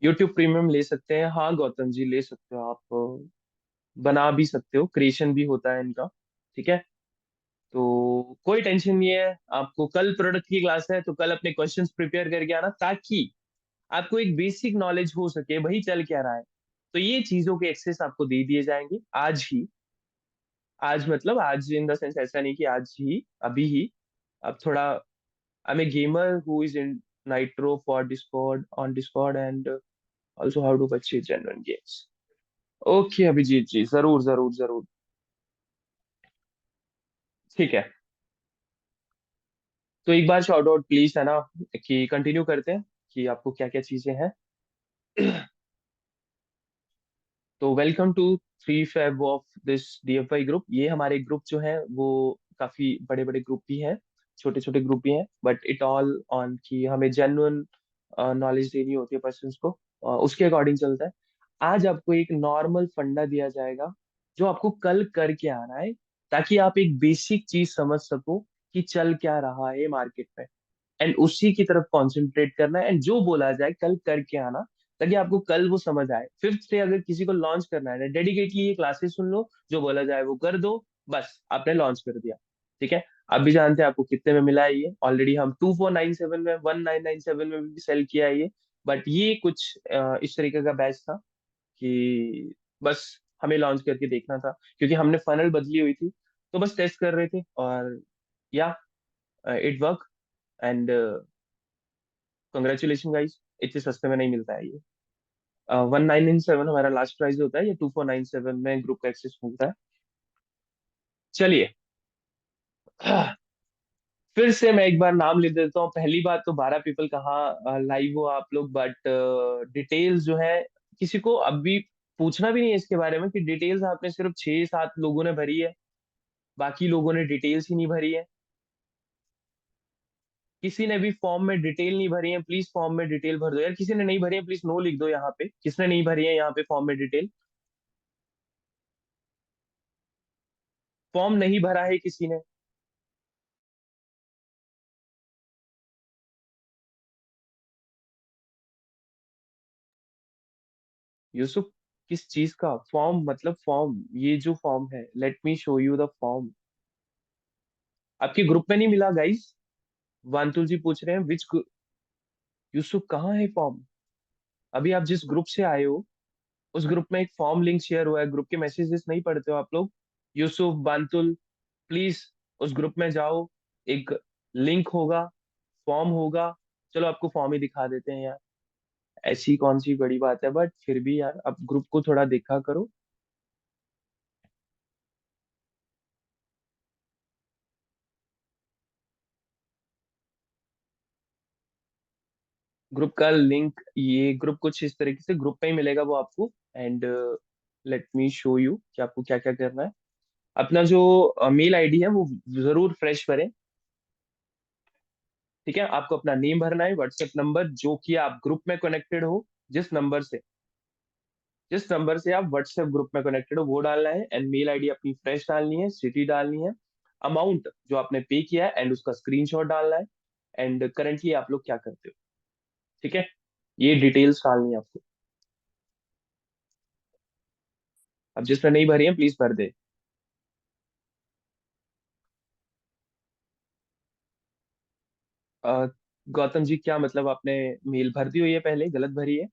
YouTube premium ले सकते हैं, हाँ गौतम जी ले सकते हो आप। बना भी सकते हो, क्रिएशन भी होता है इनका। ठीक है, तो कोई टेंशन नहीं है आपको। कल प्रोडक्ट की क्लास है तो कल अपने क्वेश्चंस प्रिपेयर करके आना, ताकि आपको एक बेसिक नॉलेज हो सके भाई चल क्या रहा है। तो ये चीजों के एक्सेस आपको दे दिए जाएंगे आज ही। आज मतलब आज इन द सेंस ऐसा नहीं कि आज ही अभी ही। अब थोड़ा, I am a gamer who is in nitro for Discord on Discord and also how to purchase genuine games. Okay Abhijit ji, जरूर जरूर जरूर। ठीक है, तो एक बार शॉर्ट आउट प्लीज, है ना, कि कंटिन्यू करते हैं कि आपको क्या क्या चीजें हैं। तो welcome to 3 Feb of this DFI group. ये हमारे ग्रुप जो है वो काफी बड़े बड़े ग्रुप भी हैं, छोटे छोटे ग्रुप भी हैं, बट इट ऑल ऑन कि हमें जेन्युइन नॉलेज देनी होती है पर्सन्स को, उसके अकॉर्डिंग चलता है। आज आपको एक नॉर्मल फंडा दिया जाएगा जो आपको कल करके आना है, ताकि आप एक बेसिक चीज समझ सको कि चल क्या रहा है मार्केट में, एंड उसी की तरफ कंसंट्रेट करना है, एंड जो बोला जाए कल करके आना, ताकि आपको कल वो समझ आए। फिफ्थ से अगर किसी को लॉन्च करना है ना, डेडिकेटली ये क्लासेस सुन लो, जो बोला जाए वो कर दो, बस आपने लॉन्च कर दिया। ठीक है, आप भी जानते हैं आपको कितने में मिला है ये, ऑलरेडी हम 2497 में, 1997 में भी सेल किया है ये। बट ये कुछ इस तरीके का बैच था कि बस हमें लॉन्च करके देखना था, क्योंकि हमने फनल बदली हुई थी, तो बस टेस्ट कर रहे थे। और या it work, and congratulation guys, इतने सस्ते में नहीं मिलता है ये। 1997 हमारा लास्ट प्राइस होता है, ये 2497 में ग्रुप का एक्सेस मिलता है। चलिए, फिर से मैं एक बार नाम ले देता हूँ। पहली बात तो 12 पीपल कहाँ लाइव हो आप लोग, बट डिटेल्स जो है किसी को अभी पूछना भी नहीं है इसके बारे में कि डिटेल्स आपने सिर्फ 6-7 लोगों ने भरी है, बाकी लोगों ने डिटेल्स ही नहीं भरी है। किसी ने भी फॉर्म में डिटेल नहीं भरी है, प्लीज फॉर्म में डिटेल भर दो यार। किसी ने नहीं भरी है प्लीज नो लिख दो यहाँ पे, किसने नहीं भरी है यहाँ पे फॉर्म में डिटेल। फॉर्म नहीं भरा है किसी ने। यूसुफ, किस चीज का फॉर्म? मतलब फॉर्म, ये जो फॉर्म है, let me show you the form. आपके ग्रुप में नहीं मिला गाइस? वांतुल जी पूछ रहे हैं विच। यूसुफ कहाँ है फॉर्म? अभी आप जिस ग्रुप से आए हो उस ग्रुप में एक फॉर्म लिंक शेयर हुआ है। ग्रुप के मैसेजेस नहीं पढ़ते हो आप लोग? यूसुफ, बांतुल, प्लीज उस ग्रुप में जाओ। एक लिंक होगा, फॉर्म होगा। चलो आपको फॉर्म ही दिखा देते हैं यार, ऐसी कौन सी बड़ी बात है, बट फिर भी यार आप ग्रुप को थोड़ा देखा करो। ग्रुप का लिंक, ये ग्रुप कुछ इस तरीके से ग्रुप पे ही मिलेगा वो आपको। And let me show you कि आपको क्या क्या करना है। अपना जो मेल आईडी है वो जरूर फ्रेश करें। ठीक है, आपको अपना नेम भरना है, व्हाट्सएप नंबर जो कि आप ग्रुप में कनेक्टेड हो, जिस नंबर से जिस नंबर से आप व्हाट्सएप ग्रुप में कनेक्टेड हो वो डालना है, एंड मेल आईडी अपनी फ्रेश डालनी है, सिटी डालनी है, अमाउंट जो आपने पे किया है एंड उसका स्क्रीनशॉट डालना है, एंड करेंटली आप लोग क्या करते हो। ठीक है, ये डिटेल्स डालनी है आपको। अब जिसने नहीं भरी है प्लीज भर दे। अ, गौतम जी, क्या मतलब आपने मेल भर दी हुई है, पहले गलत भरी है?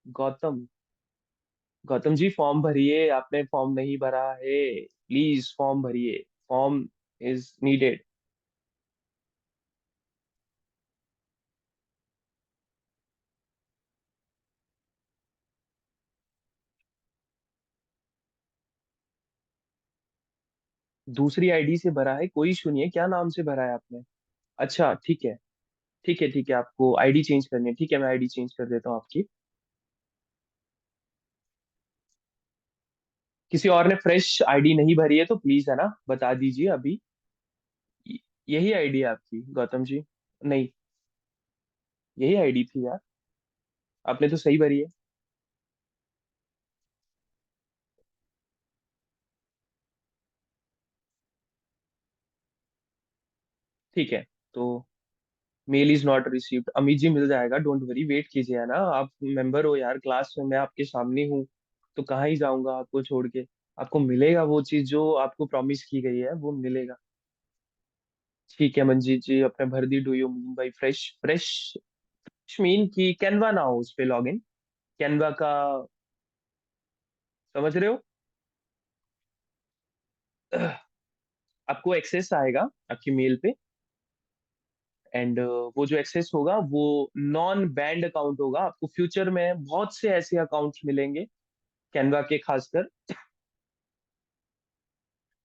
गौतम, गौतम जी फॉर्म भरिए, आपने फॉर्म नहीं भरा है, प्लीज फॉर्म भरिए, फॉर्म इज नीडेड। दूसरी आईडी से भरा है, कोई इशू नहीं है। क्या नाम से भरा है आपने? अच्छा ठीक है, ठीक है ठीक है, आपको आईडी चेंज करनी है, ठीक है मैं आईडी चेंज कर देता हूँ आपकी। किसी और ने फ्रेश आईडी नहीं भरी है तो प्लीज, है ना, बता दीजिए अभी। य- यही आईडी है आपकी गौतम जी? नहीं, यही आईडी थी यार, आपने तो सही भरी है। ठीक है, तो mail is not received. Amit ji मिल जाएगा, डोंट वरी, वेट कीजिए ना, आप मेंबर हो यार क्लास में, मैं आपके सामने हूँ, तो कहाँ ही जाऊंगा आपको छोड़ के। आपको मिलेगा वो चीज जो आपको प्रॉमिस की गई है, वो मिलेगा। ठीक है मंजीत जी, अपने भर दी, do you mean by fresh? Fresh mean की कैनवा ना हो उस पे लॉग इन, कैनवा का, समझ रहे हो? आपको एक्सेस आएगा आपकी मेल पे, एंड वो जो एक्सेस होगा वो नॉन बैंड अकाउंट होगा। आपको फ्यूचर में बहुत से ऐसे अकाउंट्स मिलेंगे कैनवा के खासकर,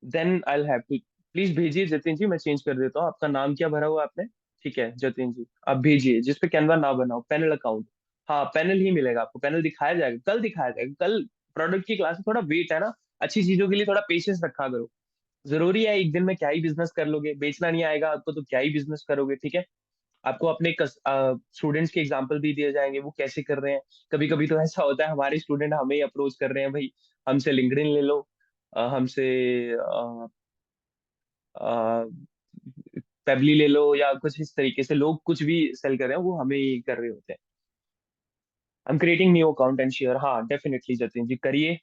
then I have to, please भेजिए जतिन जी, मैं चेंज कर देता हूँ। आपका नाम क्या भरा हुआ है आपने? ठीक है जतिन जी, आप भेजिए जिसपे कैनवा ना बनाओ, पैनल अकाउंट। हाँ पैनल ही मिलेगा आपको, पैनल दिखाया जाएगा, कल दिखाया जाएगा। कल प्रोडक्ट की क्लास में थोड़ा वेट है ना, अच्छी चीजों के लिए थोड़ा पेशेंस रखा करो। जरूरी है एक दिन में क्या ही बिजनेस कर लोगे, बेचना नहीं आएगा आपको तो क्या ही बिजनेस करोगे, ठीक है? आपको अपने स्टूडेंट्स के एग्जाम्पल भी दिए जाएंगे वो कैसे कर रहे हैं। कभी कभी तो ऐसा होता है हमारे स्टूडेंट हमें ही अप्रोच कर रहे हैं, भाई हमसे लिंक्डइन ले लो, हमसे पेबली ले लो, या कुछ इस तरीके से लोग कुछ भी सेल कर रहे हैं वो हमें ही कर रहे होते हैं। हम creating new account and share, हाँ डेफिनेटली जतिन जी करिए।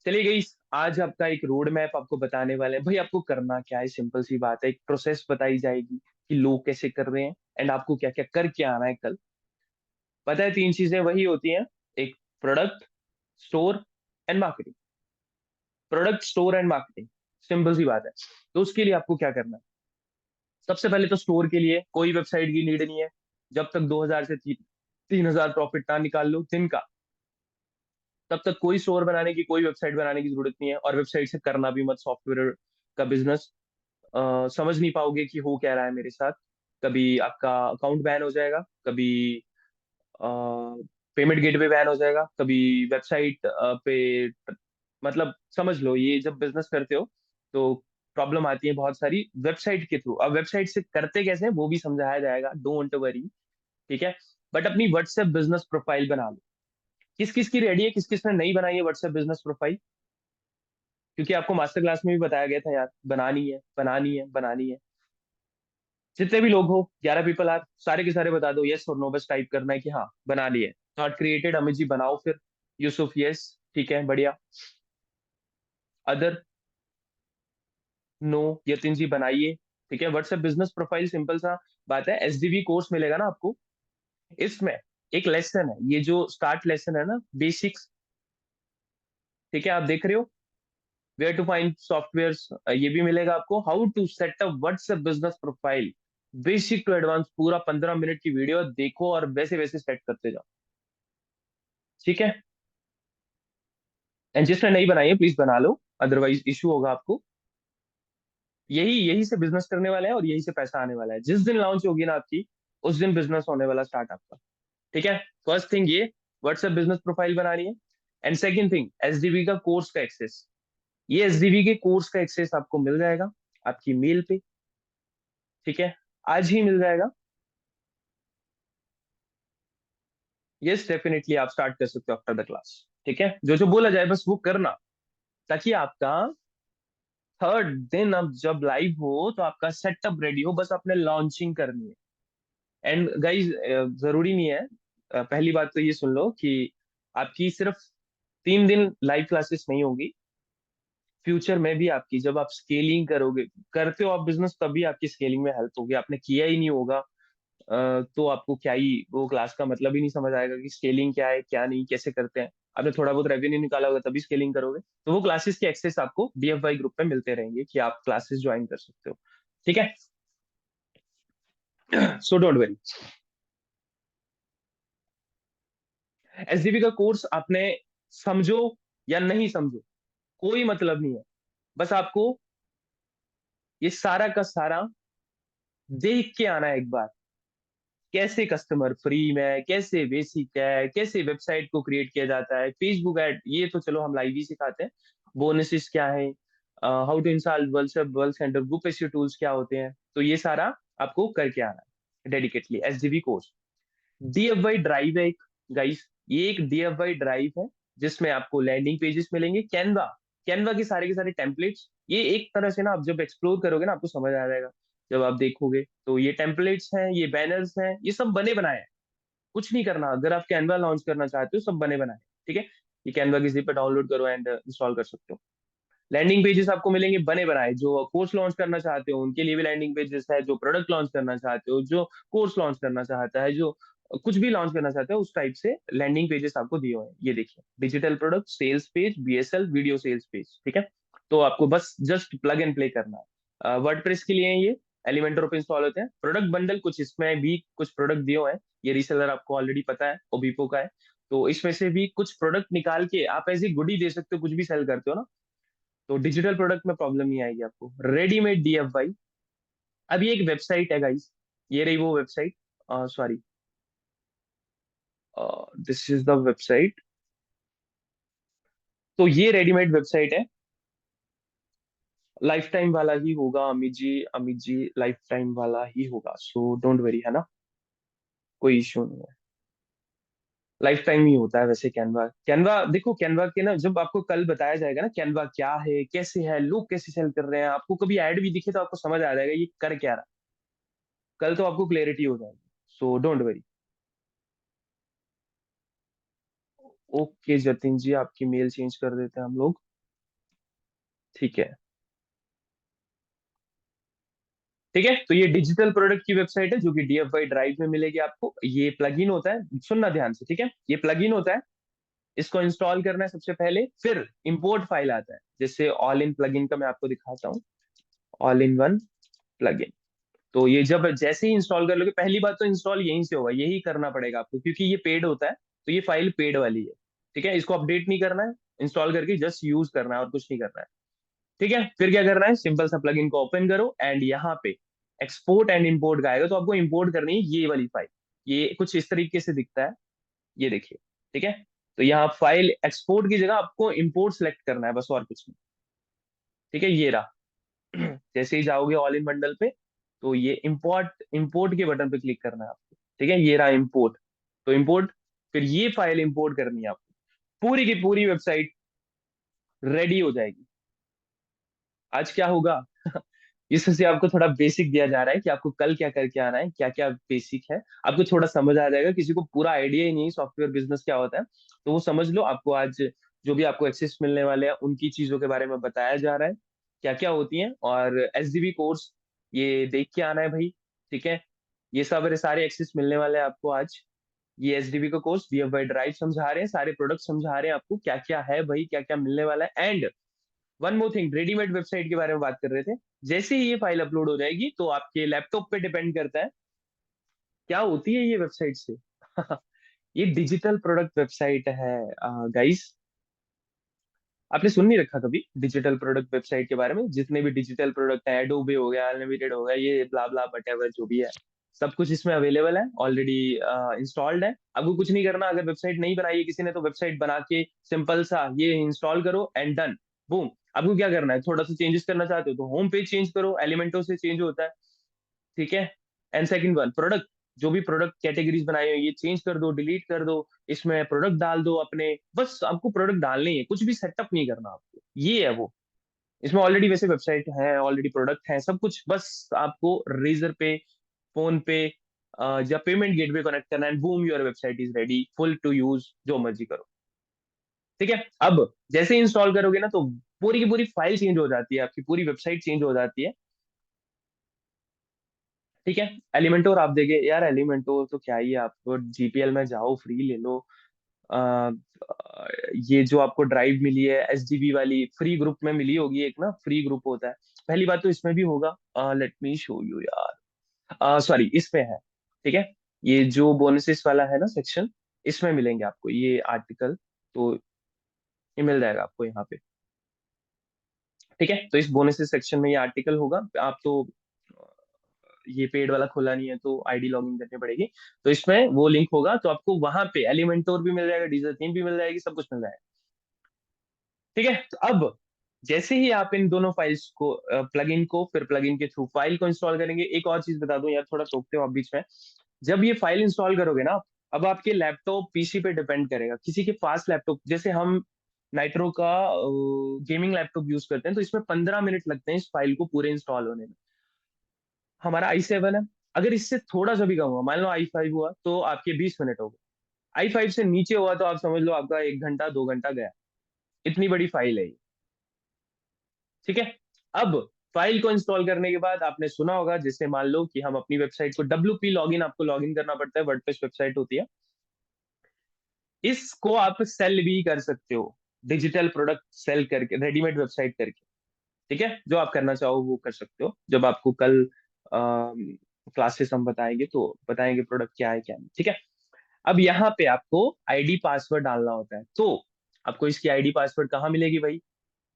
चलिए गई, आज आपका एक रोड मैप आपको बताने वाले हैं भाई, आपको करना क्या है, सिंपल सी बात है, एक प्रोसेस बताई जाएगी कि लोग कैसे कर रहे हैं, एंड आपको क्या क्या करके आना है कल। पता है तीन चीजें वही होती हैं, एक product, store and marketing. Product, store and marketing, simple सी बात है। तो उसके लिए आपको क्या करना है? सबसे पहले तो स्टोर के लिए कोई वेबसाइट की नीड नहीं है, जब तक 2,000 से 3,000 प्रॉफिट ना निकाल लो दिन का, तब तक कोई स्टोर बनाने की, कोई वेबसाइट बनाने की जरूरत नहीं है। और वेबसाइट से करना भी मत सॉफ्टवेयर का बिजनेस, समझ नहीं पाओगे कि हो क्या रहा है मेरे साथ। कभी आपका अकाउंट बैन हो जाएगा, कभी पेमेंट गेटवे बैन हो जाएगा, कभी वेबसाइट पे, मतलब समझ लो ये जब बिजनेस करते हो तो प्रॉब्लम आती है बहुत सारी वेबसाइट के थ्रू। अब वेबसाइट से करते कैसे हैं वो भी समझाया जाएगा, डोंट वरी, ठीक है? बट अपनी व्हाट्सएप बिजनेस प्रोफाइल बना लो। किस किस की रेडी है, किस किस ने नहीं बनाई है व्हाट्सएप बिजनेस प्रोफाइल? क्योंकि आपको मास्टर क्लास में भी बताया गया था यार, बनानी है बनानी है बनानी है। जितने भी लोग हो, 11 पीपल आर, सारे के सारे बता दो यस और नो, बस टाइप करना है कि हाँ बना लिए। नॉट क्रिएटेड, अमित जी बनाओ फिर। यूसुफ यस, ठीक है बढ़िया। Other, no. यतिन जी बनाइए, ठीक है। व्हाट्सएप बिजनेस प्रोफाइल सिंपल सा बात है, एसडीवी कोर्स मिलेगा ना आपको, इसमें एक लेसन है, ये जो स्टार्ट लेसन है ना, बेसिक्स, ठीक है? आप देख रहे हो, वेयर टू फाइंड सॉफ्टवेयर, ये भी मिलेगा आपको। How to set up WhatsApp business profile, basic to advance, पूरा 15 मिनट की वीडियो देखो और वैसे वैसे सेट करते जाओ, ठीक है? एंड जिसने नहीं बनाई है प्लीज बना लो, अदरवाइज इशू होगा आपको। यही यही से बिजनेस करने वाले हैं और यही से पैसा आने वाला है। जिस दिन लॉन्च होगी ना आपकी, उस दिन बिजनेस होने वाला स्टार्ट आपका, ठीक है? फर्स्ट थिंग ये व्हाट्सएप बिजनेस प्रोफाइल बनानी है। एंड सेकंड थिंग एसडीवी का कोर्स का एक्सेस। ये एसडीवी के कोर्स का एक्सेस आपको मिल जाएगा आपकी मेल पे, ठीक है? आज ही मिल जाएगा। यस डेफिनेटली आप स्टार्ट कर सकते हो आफ्टर द क्लास, ठीक है? जो जो बोला जाए बस वो करना, ताकि आपका थर्ड दिन अब जब लाइव हो तो आपका सेटअप रेडी हो, बस आपने लॉन्चिंग करनी है। एंड गाइज, जरूरी नहीं है, पहली बात तो ये सुन लो कि आपकी सिर्फ 3 दिन लाइव क्लासेस नहीं होगी, फ्यूचर में भी आपकी, जब आप स्केलिंग करोगे, करते हो आप बिजनेस तभी आपकी स्केलिंग में हेल्प होगी। आपने किया ही नहीं होगा तो आपको क्या ही, वो क्लास का मतलब ही नहीं समझ आएगा कि स्केलिंग क्या है, क्या नहीं, कैसे करते हैं। आपने थोड़ा बहुत रेवेन्यू निकाला होगा तभी स्केलिंग करोगे। तो वो क्लासेस के एक्सेस आपको डीएफवाई ग्रुप पे मिलते रहेंगे कि आप क्लासेस ज्वाइन कर सकते हो, ठीक है? सो डोंट वरी। एसडीबी का कोर्स आपने, समझो या नहीं समझो, कोई मतलब नहीं है, बस आपको ये सारा का सारा देख के आना है एक बार। कैसे कस्टमर फ्री में, कैसे बेसिक है, कैसे वेबसाइट को क्रिएट किया जाता है, फेसबुक एड, ये तो चलो हम लाइव ही सिखाते हैं। बोनसेस क्या है, how to install WhatsApp work centre, group SEO tools क्या होते हैं, तो ये सारा आपको करके आना है डेडिकेटली एसडीवी कोर्स। डीएफवाई ड्राइव है एक, गाइस, ये एक डीएफवाई ड्राइव है जिसमें आपको लैंडिंग पेजेस मिलेंगे, कैनवा, कैनवा के सारे टेम्पलेट्स। ये एक तरह से ना आप जब एक्सप्लोर करोगे ना आपको समझ आ जाएगा जब आप देखोगे तो ये टेम्पलेट्स हैं, ये बैनर्स हैं, ये सब बने बनाए हैं। कुछ नहीं करना, अगर आप कैनवा लॉन्च करना चाहते हो सब बने बनाए हैं, ठीक है। ये कैनवा किसी पे डाउनलोड करो एंड इंस्टॉल कर सकते हो। लैंडिंग पेजेस आपको मिलेंगे बने बनाए, जो कोर्स लॉन्च करना चाहते हो उनके लिए भी लैंडिंग पेजेस है, जो प्रोडक्ट लॉन्च करना चाहते हो, जो कोर्स लॉन्च करना चाहता है, जो कुछ भी लॉन्च करना चाहते हो उस टाइप से लैंडिंग पेजेस आपको दिए हुए हैं। ये देखिए, digital product sales page, BSL video sales page, ठीक है। तो आपको बस जस्ट प्लग एंड प्ले करना है। वर्डप्रेस के लिए ये एलिमेंटर पे इंस्टॉल होते हैं। प्रोडक्ट बंडल कुछ इसमें भी कुछ प्रोडक्ट दिए हुए हैं, ये रीसेलर आपको ऑलरेडी पता है, ओबीपो का है। तो इसमें से भी कुछ प्रोडक्ट निकाल के आप ऐसे गुडी दे सकते हो, कुछ भी सेल करते हो ना, तो डिजिटल प्रोडक्ट में प्रॉब्लम नहीं आएगी आपको। रेडीमेड डीएफवाई, अब ये एक वेबसाइट है गाइस, ये रही वो website, sorry, this is the website. तो ये रेडीमेड वेबसाइट है, लाइफ टाइम वाला ही होगा अमित जी, अमित जी लाइफ टाइम वाला ही होगा, सो डोंट वरी, है ना, कोई इशू नहीं है। लाइफ टाइम ही होता है वैसे कैनवा। कैनवा देखो, कैनवा के ना जब आपको कल बताया जाएगा ना कैनवा क्या है, कैसे है, लोग कैसे सेल कर रहे हैं, आपको कभी ऐड भी दिखे तो आपको समझ आ जाएगा ये कर क्या रहा है। कल तो आपको क्लैरिटी हो जाएगी, so don't worry. Okay Jatin ji, आपकी मेल चेंज कर देते हैं हम लोग, ठीक है। ठीक है, तो ये डिजिटल प्रोडक्ट की वेबसाइट है जो कि डीएफवाई ड्राइव में मिलेगी आपको। ये प्लगइन होता है, सुनना ध्यान से, ठीक है। ये प्लगइन होता है, इसको इंस्टॉल करना है सबसे पहले, फिर इंपोर्ट फाइल आता है, जैसे ऑल इन प्लगइन का मैं आपको दिखाता हूँ, ऑल इन वन प्लगइन। तो ये जब जैसे ही इंस्टॉल कर लोगे, पहली बात तो इंस्टॉल यहीं से होगा, यही करना पड़ेगा आपको क्योंकि ये पेड होता है, तो ये फाइल पेड वाली है, ठीक है। इसको अपडेट नहीं करना है, इंस्टॉल करके जस्ट यूज करना है और कुछ नहीं करना है, ठीक है। फिर क्या करना है, सिंपल सा प्लगइन को ओपन करो एंड यहाँ पे एक्सपोर्ट एंड इंपोर्ट का आएगा, तो आपको इंपोर्ट करनी है ये वाली फाइल। ये कुछ इस तरीके से दिखता है, ये देखिए, ठीक है। तो यहाँ फाइल एक्सपोर्ट की जगह आपको इंपोर्ट सेलेक्ट करना है, बस और कुछ नहीं, ठीक है। ये रहा। जैसे ही जाओगे ऑल इन बंडल पे, तो ये इंपोर्ट इंपोर्ट के बटन पे क्लिक करना है आपको, ठीक है। ये रहा इंपोर्ट, तो इंपोर्ट, फिर ये फाइल इंपोर्ट करनी है आपको, पूरी की पूरी वेबसाइट रेडी हो जाएगी। आज क्या होगा, इसमें से आपको थोड़ा बेसिक दिया जा रहा है कि आपको कल क्या करके आना है, क्या क्या बेसिक है, आपको थोड़ा समझ आ जाएगा। किसी को पूरा आइडिया ही नहीं सॉफ्टवेयर बिजनेस क्या होता है, तो वो समझ लो। आपको आज जो भी आपको एक्सेस मिलने वाले हैं उनकी चीजों के बारे में बताया जा रहा है, क्या क्या होती हैं। और एसडीबी कोर्स ये देख के आना है भाई, ठीक है। ये सब सारे एक्सेस मिलने वाले हैं आपको आज। ये एसडीबी का कोर्स डीएफआई ड्राइव समझा रहे हैं, सारे प्रोडक्ट समझा रहे हैं आपको, क्या क्या है भाई, क्या क्या मिलने वाला है। And one more thing, readymade website के बारे में बात कर रहे थे। जैसे ही ये फाइल अपलोड हो जाएगी तो आपके लैपटॉप पे डिपेंड करता है क्या होती है ये वेबसाइट से। ये डिजिटल प्रोडक्ट वेबसाइट है गाइस। आपने सुन नहीं रखा कभी डिजिटल प्रोडक्ट वेबसाइट के बारे में? जितने भी डिजिटल प्रोडक्ट है, एडोबे हो गया, अनलिमिटेड हो गया, ये ब्ला ब्ला वटेवर जो भी है, सब कुछ इसमें अवेलेबल है, ऑलरेडी इंस्टॉल्ड है। आपको कुछ नहीं करना, अगर वेबसाइट नहीं बनाई है किसी ने तो वेबसाइट बना के सिंपल सा ये इंस्टॉल करो एंड डन, बूम। आपको क्या करना है, थोड़ा सा चेंजेस करना चाहते हो तो होम पेज चेंज करो, एलिमेंटो से चेंज होता है, ठीक है। एंड सेकंड वन, प्रोडक्ट, जो भी प्रोडक्ट कैटेगरीज बनाई हो ये चेंज कर दो, डिलीट कर दो, इसमें प्रोडक्ट डाल दो अपने, बस आपको प्रोडक्ट डालने ही है, कुछ भी सेटअप नहीं करना आपको, ये है वो। इसमें ऑलरेडी वैसे वेबसाइट है, ऑलरेडी प्रोडक्ट है, सब कुछ, बस आपको रेजर पे, फोन पे या पेमेंट गेटवे कनेक्ट करना है, boom your website is ready full to use, जो मर्जी करो, ठीक है। अब जैसे ही इंस्टॉल करोगे ना तो पूरी की पूरी फाइल चेंज हो जाती है, आपकी पूरी वेबसाइट चेंज हो जाती है, ठीक है। एलिमेंटोर आप देखे यार, एलिमेंटोर तो क्या ही है, आप जीपीएल में जाओ, फ्री ले लो। आ, ये जो आपको ड्राइव मिली है एसडीबी वाली, फ्री ग्रुप में मिली होगी एक ना, फ्री ग्रुप होता है। पहली बात तो इसमें भी होगा, लेट मी शो यू यार, सॉरी इसमें है, ठीक है। ये जो बोनसेस वाला है ना सेक्शन, इसमें मिलेंगे आपको ये आर्टिकल, तो ये मिल जाएगा आपको यहाँ पे, ठीक है। तो इस बोनसेस सेक्शन में ये आर्टिकल होगा। आप तो ये पेड वाला खोला नहीं है तो आईडी लॉगिन करनी पड़ेगी, तो इसमें वो लिंक होगा, तो आपको वहां पे एलिमेंटोर भी मिल जाएगा, डीजल थीम भी मिल जाएगी, सब कुछ मिल जाएगा, ठीक है। तो अब जैसे ही आप इन दोनों फाइल्स को, प्लगइन को, फिर प्लगइन के थ्रू फाइल को इंस्टॉल करेंगे, एक और चीज बता दूं यार, थोड़ा टोकते हो आप बीच में, जब ये फाइल इंस्टॉल करोगे ना, अब आपके लैपटॉप पीसी पे डिपेंड करेगा, किसी के पास लैपटॉप, जैसे हम नाइट्रो का गेमिंग लैपटॉप यूज करते हैं, तो इसमें 15 मिनट लगते हैं इस फाइल को पूरे इंस्टॉल होने में। हमारा i7 है। अगर इससे थोड़ा सा भी कम हुआ, मान लो i5 हुआ, तो आपके 20 मिनट हो गए। i5 से नीचे हुआ तो आप समझ लो आपका 1 घंटा 2 घंटा गया। इतनी बड़ी फाइल है ये। ठीक है। अब फाइल को इंस्टॉल करने के बाद आपने सुना होगा, जैसे मान लो कि हम अपनी वेबसाइट को WP लॉगिन, आपको लॉगिन करना पड़ता है, वर्डप्रेस वेबसाइट होती है। इसको आप सेल भी कर सकते हो, डिजिटल प्रोडक्ट सेल करके, रेडीमेड वेबसाइट करके। ठीक है, जो आप करना चाहो वो कर सकते हो। जब आपको कल क्लासेस हम बताएंगे तो बताएंगे प्रोडक्ट क्या है क्या नहीं। ठीक है। अब यहाँ पे आपको आईडी पासवर्ड डालना होता है, तो आपको इसकी आईडी पासवर्ड कहाँ मिलेगी भाई?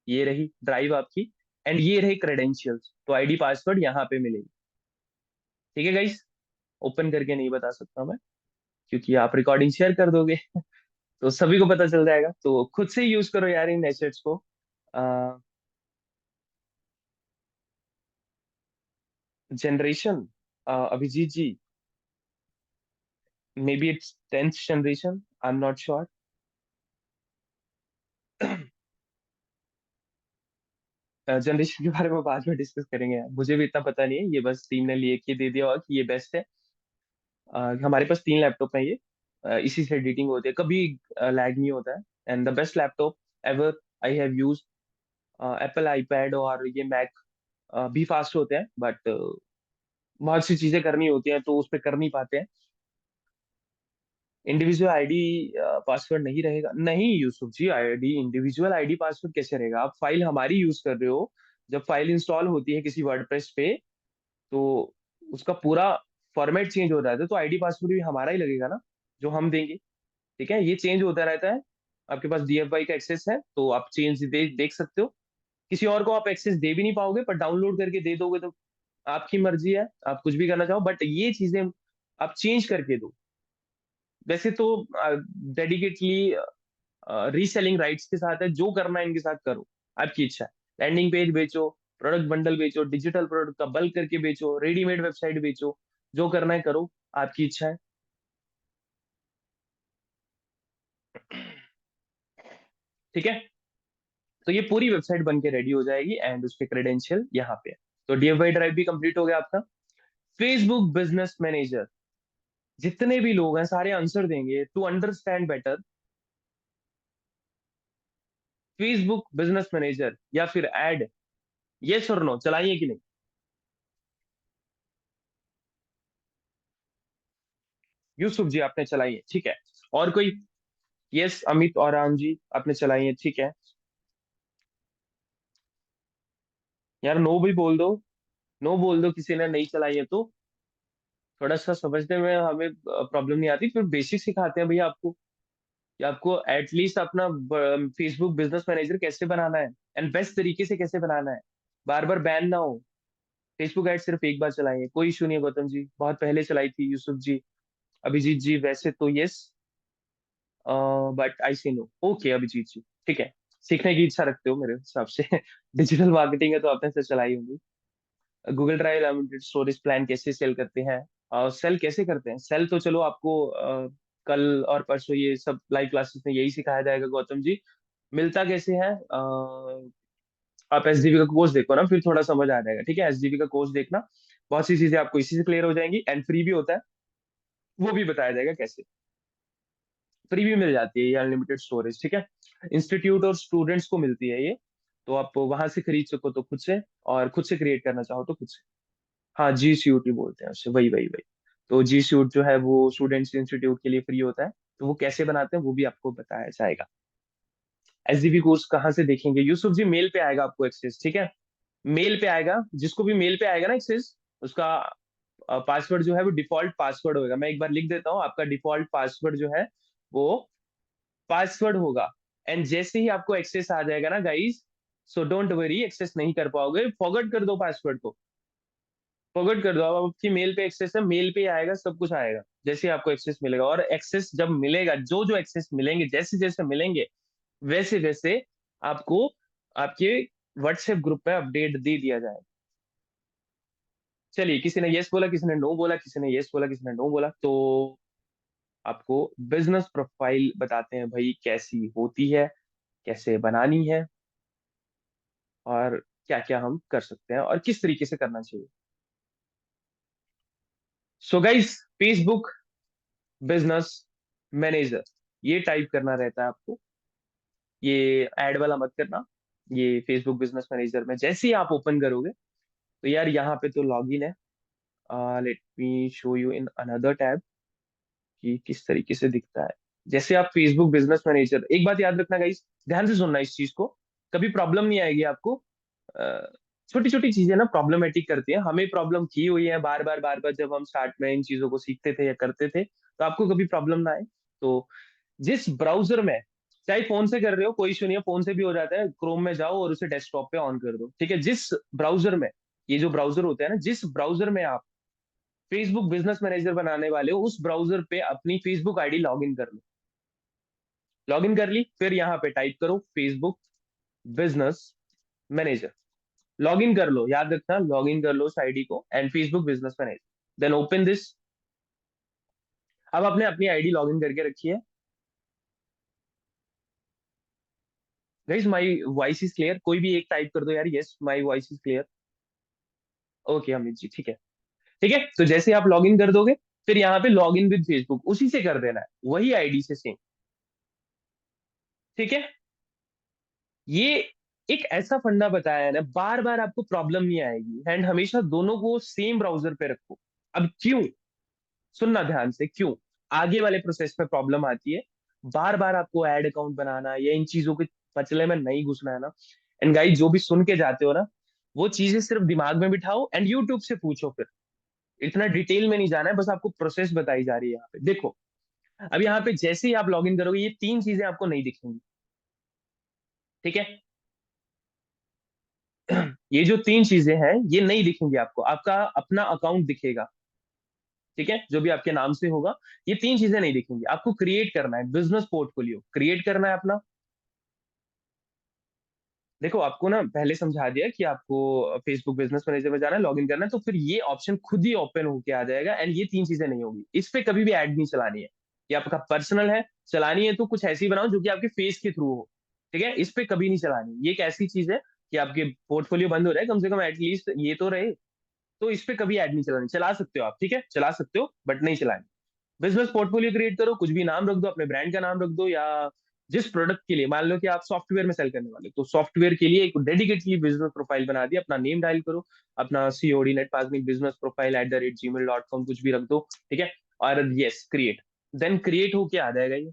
ये रही ड्राइव आपकी, एंड ये रही क्रेडेंशियल्स, तो आईडी पासवर्ड यहाँ पे मिलेगी। ठीक है गाइस, ओपन करके नहीं बता सकता मैं, क्योंकि आप रिकॉर्डिंग शेयर कर दोगे तो सभी को पता चल जाएगा। तो खुद से यूज करो यार इन एसेट्स को। Generation, Abhijeet ji, may be it's 10th generation, I am not sure. Generation के बारे में बाद में डिस्कस करेंगे यार, मुझे भी इतना पता नहीं है, ये बस टीम ने लिख के दे दिया होगा कि ये बेस्ट है। हमारे पास 3 लैपटॉप है ये। इसी से एडिटिंग होती है, कभी लैग नहीं होता है। And the best laptop ever I have use. Apple iPad और ये मैक भी फास्ट होते हैं, बट बहुत सी चीजें करनी होती हैं तो उस पर कर नहीं पाते हैं। इंडिविजुअल आईडी पासवर्ड नहीं रहेगा, नहीं यूसुफ जी, आईडी इंडिविजुअल आईडी पासवर्ड कैसे रहेगा? आप फाइल हमारी यूज कर रहे हो। जब फाइल इंस्टॉल होती है किसी वर्डप्रेस पे, तो उसका पूरा फॉर्मेट चेंज हो जाता है, तो आईडी पासवर्ड भी हमारा ही लगेगा ना, जो हम देंगे। ठीक है, ये चेंज होता रहता है। आपके पास DFI का एक्सेस है तो आप चेंज देख सकते हो। किसी और को आप एक्सेस दे भी नहीं पाओगे, पर डाउनलोड करके दे दोगे तो आपकी मर्जी है, आप कुछ भी करना चाहो, बट ये चीजें आप चेंज करके दो। वैसे तो डेडिकेटली रीसेलिंग राइट्स के साथ है, जो करना है इनके साथ करो, आपकी इच्छा है। लैंडिंग पेज बेचो, प्रोडक्ट बंडल बेचो, डिजिटल प्रोडक्ट का बल्क करके बेचो, रेडीमेड वेबसाइट बेचो, जो करना है करो, आपकी इच्छा है। ठीक है। तो ये पूरी वेबसाइट बन के रेडी हो जाएगी, एंड उसके क्रेडेंशियल यहाँ पे है। तो DFI ड्राइव भी कंप्लीट हो गया आपका। फेसबुक बिजनेस मैनेजर, जितने भी लोग हैं सारे आंसर देंगे to understand better. Facebook business manager या फिर एड, यस और नो, चलाइए कि नहीं? यूसुफ जी आपने चलाई है, ठीक है। और कोई? यस, अमित और राम जी आपने चलाई है, ठीक है। यार नो भी बोल दो, नो बोल दो किसी ने नहीं चलाई है तो। थोड़ा सा समझने में हमें प्रॉब्लम नहीं आती, फिर बेसिक सिखाते हैं भैया आपको, कि आपको एटलीस्ट अपना फेसबुक बिजनेस मैनेजर कैसे बनाना है, एंड बेस्ट तरीके से कैसे बनाना है, बार बार बैन ना हो। फेसबुक एड सिर्फ एक बार चलाई है, कोई इशू नहीं है गौतम जी, बहुत पहले चलाई थी यूसुफ जी। अभिजीत जी वैसे तो यस, बट आई से नो। ओके अभिजीत जी, ठीक है। सीखने की इच्छा रखते हो मेरे हिसाब से डिजिटल मार्केटिंग है तो आपने से चलाई होगी। Google drive unlimited storage plan कैसे सेल करते हैं, और सेल कैसे करते हैं? सेल तो चलो आपको कल और परसों ये सब लाइव क्लासेस में यही सिखाया जाएगा गौतम जी। मिलता कैसे है? आप SDV का कोर्स देखो ना, फिर थोड़ा समझ आ जाएगा। ठीक है, SDV का कोर्स देखना, बहुत सी चीजें आपको इसी से क्लियर हो जाएंगी, एंड फ्री भी होता है, वो भी बताया जाएगा कैसे। फ्री भी मिल जाती है ये अनलिमिटेड स्टोरेज, ठीक है। इंस्टीट्यूट और स्टूडेंट्स को मिलती है ये, तो आप वहां से खरीद सको तो खुद से, और खुद से क्रिएट करना चाहो तो खुद से। हाँ, GCUT बोलते हैं उससे, वही वही वही। तो GCUT जो है वो स्टूडेंट्स इंस्टीट्यूट के लिए फ्री होता है, तो वो कैसे बनाते हैं वो भी आपको बताया जाएगा। SDV कोर्स कहाँ से देखेंगे यूसुफ जी? मेल पे आएगा आपको एक्सेस, ठीक है। मेल पे आएगा, जिसको भी मेल पे आएगा ना एक्सेस, उसका पासवर्ड जो है वो डिफॉल्ट पासवर्ड होगा। मैं एक बार लिख देता हूँ, आपका डिफॉल्ट पासवर्ड जो है वो पासवर्ड होगा। एंड जैसे ही आपको एक्सेस आ जाएगा ना guys, so don't worry, access नहीं कर पाओगे, फॉरगेट कर दो पासवर्ड को, फॉरगेट कर दो। अब आपकी मेल पे एक्सेस है, मेल पे ही आएगा, सब कुछ आएगा जैसे ही आपको एक्सेस मिलेगा। और एक्सेस जब मिलेगा, जो जो एक्सेस मिलेंगे, जैसे जैसे मिलेंगे, वैसे वैसे आपको आपके व्हाट्सएप ग्रुप पे अपडेट दे दिया जाएगा। चलिए, किसी ने यस बोला, किसी ने नो बोला, किसी ने यस बोला, किसी ने नो बोला, तो आपको बिजनेस प्रोफाइल बताते हैं भाई कैसी होती है, कैसे बनानी है, और क्या क्या हम कर सकते हैं और किस तरीके से करना चाहिए। So guys, Facebook business manager ये टाइप करना रहता है आपको। ये ऐड वाला मत करना। ये फेसबुक बिजनेस मैनेजर में जैसे ही आप ओपन करोगे, तो यार यहाँ पे तो लॉगिन है। Let me show you in another tab कि किस तरीके से दिखता है। जैसे आप फेसबुक बिजनेस मैनेजर, एक बात याद रखना गाइस, ध्यान से सुनना इस चीज को, कभी प्रॉब्लम नहीं आएगी आपको। छोटी छोटी चीजें ना प्रॉब्लमेटिक करती है, हमें प्रॉब्लम की हुई है बार बार जब हम स्टार्ट में इन चीजों को सीखते थे या करते थे, तो आपको कभी प्रॉब्लम ना आए। तो जिस ब्राउजर में, चाहे फोन से कर रहे हो कोई इशू नहीं है, फोन से भी हो जाता है, क्रोम में जाओ और उसे डेस्कटॉप पे ऑन कर दो, ठीक है। जिस ब्राउजर में, ये जो ब्राउजर होता है ना, जिस ब्राउजर में आप फेसबुक बिजनेस मैनेजर बनाने वाले हो, उस ब्राउजर पे अपनी फेसबुक आईडी लॉग इन कर लो। लॉग इन कर ली, फिर यहाँ पे टाइप करो Facebook business manager. Log in कर लो, याद रखना लॉग इन कर लो उस आईडी को, and Facebook business manager, then open this. अब आपने अपनी आईडी लॉग इन करके रखी है। Guys my voice is clear, कोई भी एक टाइप कर दो यार, yes my voice is clear. Okay Amit ji, ठीक है। ठीक है, तो जैसे आप लॉग इन कर दोगे, फिर यहाँ पे लॉग इन विद फेसबुक उसी से कर देना है, वही आईडी से सेम। ठीक है। ये एक ऐसा फंडा बताया है ना, बार बार आपको प्रॉब्लम नहीं आएगी, एंड हमेशा दोनों को सेम ब्राउजर पे रखो। अब क्यों, सुनना ध्यान से, क्यों आगे वाले प्रोसेस में प्रॉब्लम आती है, बार बार आपको ऐड अकाउंट बनाना या इन चीजों के पचले में नहीं घुसना है ना। एंड गाइस, जो भी सुन के जाते हो ना, वो चीजें सिर्फ दिमाग में बिठाओ एंड यूट्यूब से पूछो फिर। इतना डिटेल में नहीं जाना है, बस आपको प्रोसेस बताई जा रही है यहाँ पे, देखो। अब यहाँ पे जैसे ही आप लॉग इन करोगे, ये तीन चीजें आपको नहीं दिखेंगी, ठीक है। ये जो तीन चीजें हैं, ये नहीं दिखेंगी आपको, आपका अपना अकाउंट दिखेगा, ठीक है, जो भी आपके नाम से होगा। ये तीन चीजें नहीं दिखेंगी, आपको क्रिएट करना है, बिजनेस पोर्टफोलियो क्रिएट करना है अपना। देखो, आपको ना पहले समझा दिया कि आपको फेसबुक बिजनेस मैनेजर में जाना है, लॉगिन करना है, तो फिर ये ऑप्शन खुद ही ओपन होके आ जाएगा, एंड ये तीन चीजें नहीं होगी, इस पे कभी भी ऐड नहीं चलानी है। ये आपका पर्सनल है, चलानी है तो कुछ ऐसी बनाओ जो कि आपके फेस के थ्रू हो, ठीक है। इस पे कभी नहीं चलानी, ये एक ऐसी चीज है कि आपके पोर्टफोलियो बंद हो रहा है, कम से कम एटलीस्ट ये तो रहे। तो इस पे कभी ऐड नहीं चलानी, चला सकते हो आप, ठीक है, चला सकते हो बट नहीं चलानी। बिजनेस पोर्टफोलियो क्रिएट करो, कुछ भी नाम रख दो, अपने ब्रांड का नाम रख दो, या जिस प्रोडक्ट के लिए, मान लो कि आप सॉफ्टवेयर में सेल करने वाले हो, तो सॉफ्टवेयर के लिए एक डेडिकेटली बिजनेस प्रोफाइल बना दिया, अपना नेम डायल करो, अपना सीओडी नेट पासनिक बिजनेस प्रोफाइल @gmail.com कुछ भी रख दो, ठीक है। और यस क्रिएट, देन क्रिएट होके आ जाएगा ये,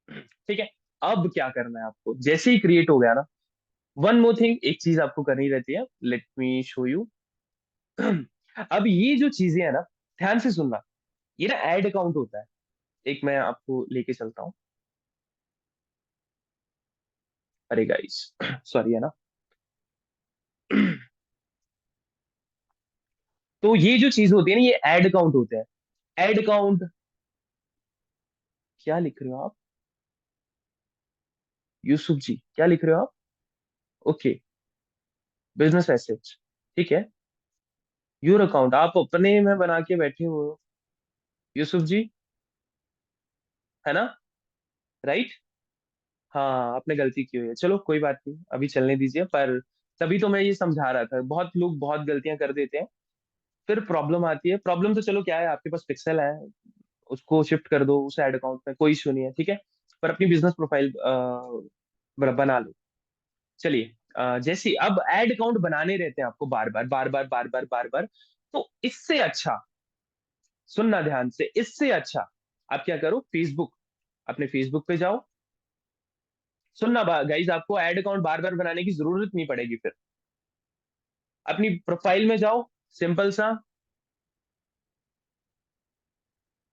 ठीक है। अब क्या करना है आपको, जैसे ही क्रिएट हो गया ना, वन मोर थिंग, एक चीज आपको करनी रहती है, लेट मी शो यू। अब ये जो चीजें है ना, ध्यान से सुनना, ये ना एड अकाउंट होता है। एक मैं आपको लेके चलता हूँ। अरे गाइस, सॉरी है ना। तो ये जो चीज होती है ना, ये एड अकाउंट होते हैं। एड अकाउंट, क्या लिख रहे हो आप, यूसुफ जी क्या लिख रहे हो आप? ओके, बिजनेस एसेट्स, ठीक है। योर अकाउंट आप अपने में बना के बैठे हुए हो, यूसुफ जी, है ना, राइट। हाँ, आपने गलती की हुई है, चलो कोई बात नहीं, अभी चलने दीजिए, पर तभी तो मैं ये समझा रहा था, बहुत लोग बहुत गलतियां कर देते हैं, फिर प्रॉब्लम आती है। प्रॉब्लम तो चलो क्या है, आपके पास पिक्सल है, उसको शिफ्ट कर दो उस एड अकाउंट में, कोई इशू नहीं है, ठीक है। पर अपनी बिजनेस प्रोफाइल बना लो। चलिए, जैसे अब एड अकाउंट बनाने रहते हैं आपको बार बार बार बार बार बार बार बार, तो इससे अच्छा, सुनना ध्यान से, इससे अच्छा आप क्या करो, फेसबुक, अपने फेसबुक पे जाओ। सुनना गाइज, आपको एड अकाउंट बार बार बनाने की जरूरत नहीं पड़ेगी फिर। अपनी प्रोफाइल में जाओ, सिंपल सा,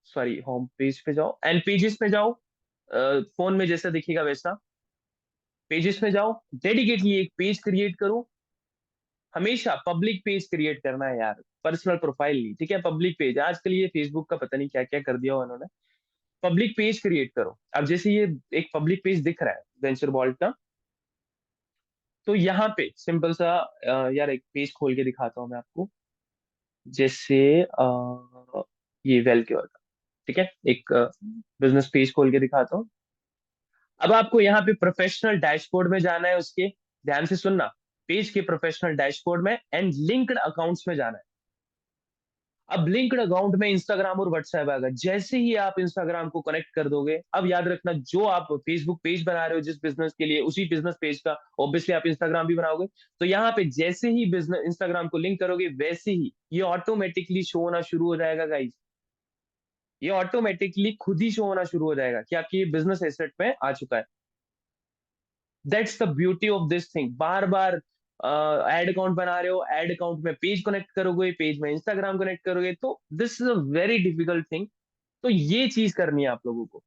सॉरी, होम पेज पे जाओ एंड पेजेस पे जाओ, फोन में जैसा दिखेगा वैसा, पेजेस में जाओ, डेडिकेटली एक पेज क्रिएट करो। हमेशा पब्लिक पेज क्रिएट करना है यार, पर्सनल प्रोफाइल नहीं, ठीक है, पब्लिक पेज। आजकल ये फेसबुक का पता नहीं क्या क्या कर दिया उन्होंने। पब्लिक पेज क्रिएट करो। अब जैसे ये एक पब्लिक पेज दिख रहा है वेंचर बॉल्ट का, तो यहाँ पे सिंपल सा, यार एक पेज खोल के दिखाता हूँ मैं आपको, जैसे ये वेल केयर का, ठीक है, एक बिजनेस पेज खोल के दिखाता हूँ। अब आपको यहाँ पे प्रोफेशनल डैशबोर्ड में जाना है उसके, ध्यान से सुनना, पेज के प्रोफेशनल डैशबोर्ड में एंड लिंक्ड अकाउंट्स में जाना है। अब लिंक्ड अकाउंट में इंस्टाग्राम और व्हाट्सएप आएगा। जैसे ही आप इंस्टाग्राम को कनेक्ट कर दोगे, अब याद रखना, जो आप फेसबुक पेज बना रहे हो जिस बिजनेस के लिए, उसी बिजनेस पेज का ऑब्वियसली आप इंस्टाग्राम भी बनाओगे। तो यहाँ पे जैसे ही बिजनेस इंस्टाग्राम को लिंक करोगे, वैसे ही ये ऑटोमेटिकली शो होना शुरू हो जाएगा गाइस। ये ऑटोमेटिकली खुद ही शो होना शुरू हो जाएगा कि आपकी बिजनेस एसेट में आ चुका है। That's the beauty of this thing. Bar bar ad account बना रहे हो, एड अकाउंट में पेज कनेक्ट करोगे, पेज में इंस्टाग्राम कनेक्ट करोगे, तो this is a very difficult thing. तो ये चीज करनी है आप लोगों को।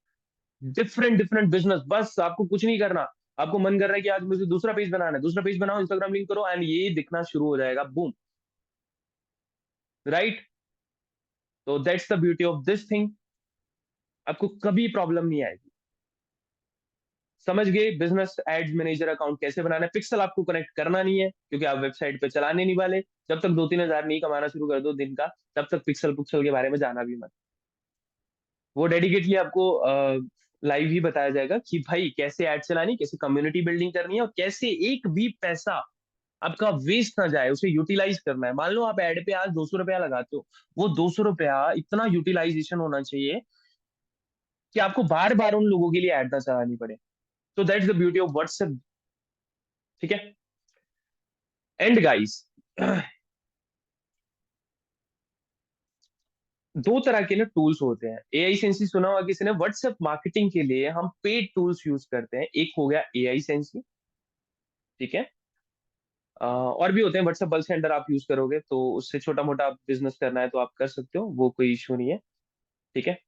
डिफरेंट डिफरेंट बिजनेस, बस आपको कुछ नहीं करना। आपको मन कर रहा है कि आज मुझे दूसरा पेज बनाना है, दूसरा पेज बनाओ, इंस्टाग्राम लिंक करो, एंड ये दिखना शुरू हो जाएगा, बूम। राइट। तो that's the beauty of this thing. आपको कभी प्रॉब्लम नहीं आएगी। समझ गए बिजनेस एड्स मैनेजर अकाउंट कैसे बनाना है। पिक्सल आपको कनेक्ट करना नहीं है, क्योंकि आप वेबसाइट पे चलाने नहीं वाले। जब तक 2-3 हजार नहीं कमाना शुरू कर दो दिन का, तब तक पिक्सल पुक्सल के बारे में जाना भी मत। वो डेडिकेटली आपको लाइव ही बताया जाएगा कि भाई कैसे एड चलानी, कैसे कम्युनिटी बिल्डिंग करनी है, और कैसे एक भी पैसा आपका वेस्ट ना जाए, उसे यूटिलाइज करना है। मान लो आप एड पे आज 200 रुपया लगाते हो, वो 200 रुपया इतना यूटिलाइजेशन होना चाहिए कि आपको बार बार उन लोगों के लिए एड ना चलानी पड़े। तो that's the beauty of WhatsApp. ठीक है। एंड गाइस, दो तरह के ना टूल्स होते हैं। एआई सेंसी सुना होगा किसी ने। व्हाट्सएप मार्केटिंग के लिए हम पेड टूल्स यूज करते हैं। एक हो गया एआई सेंसी। ठीक है। और भी होते हैं। व्हाट्सएप बल्क सेंटर आप यूज करोगे तो उससे छोटा मोटा बिजनेस करना है तो आप कर सकते हो, वो कोई इशू नहीं है। ठीक है।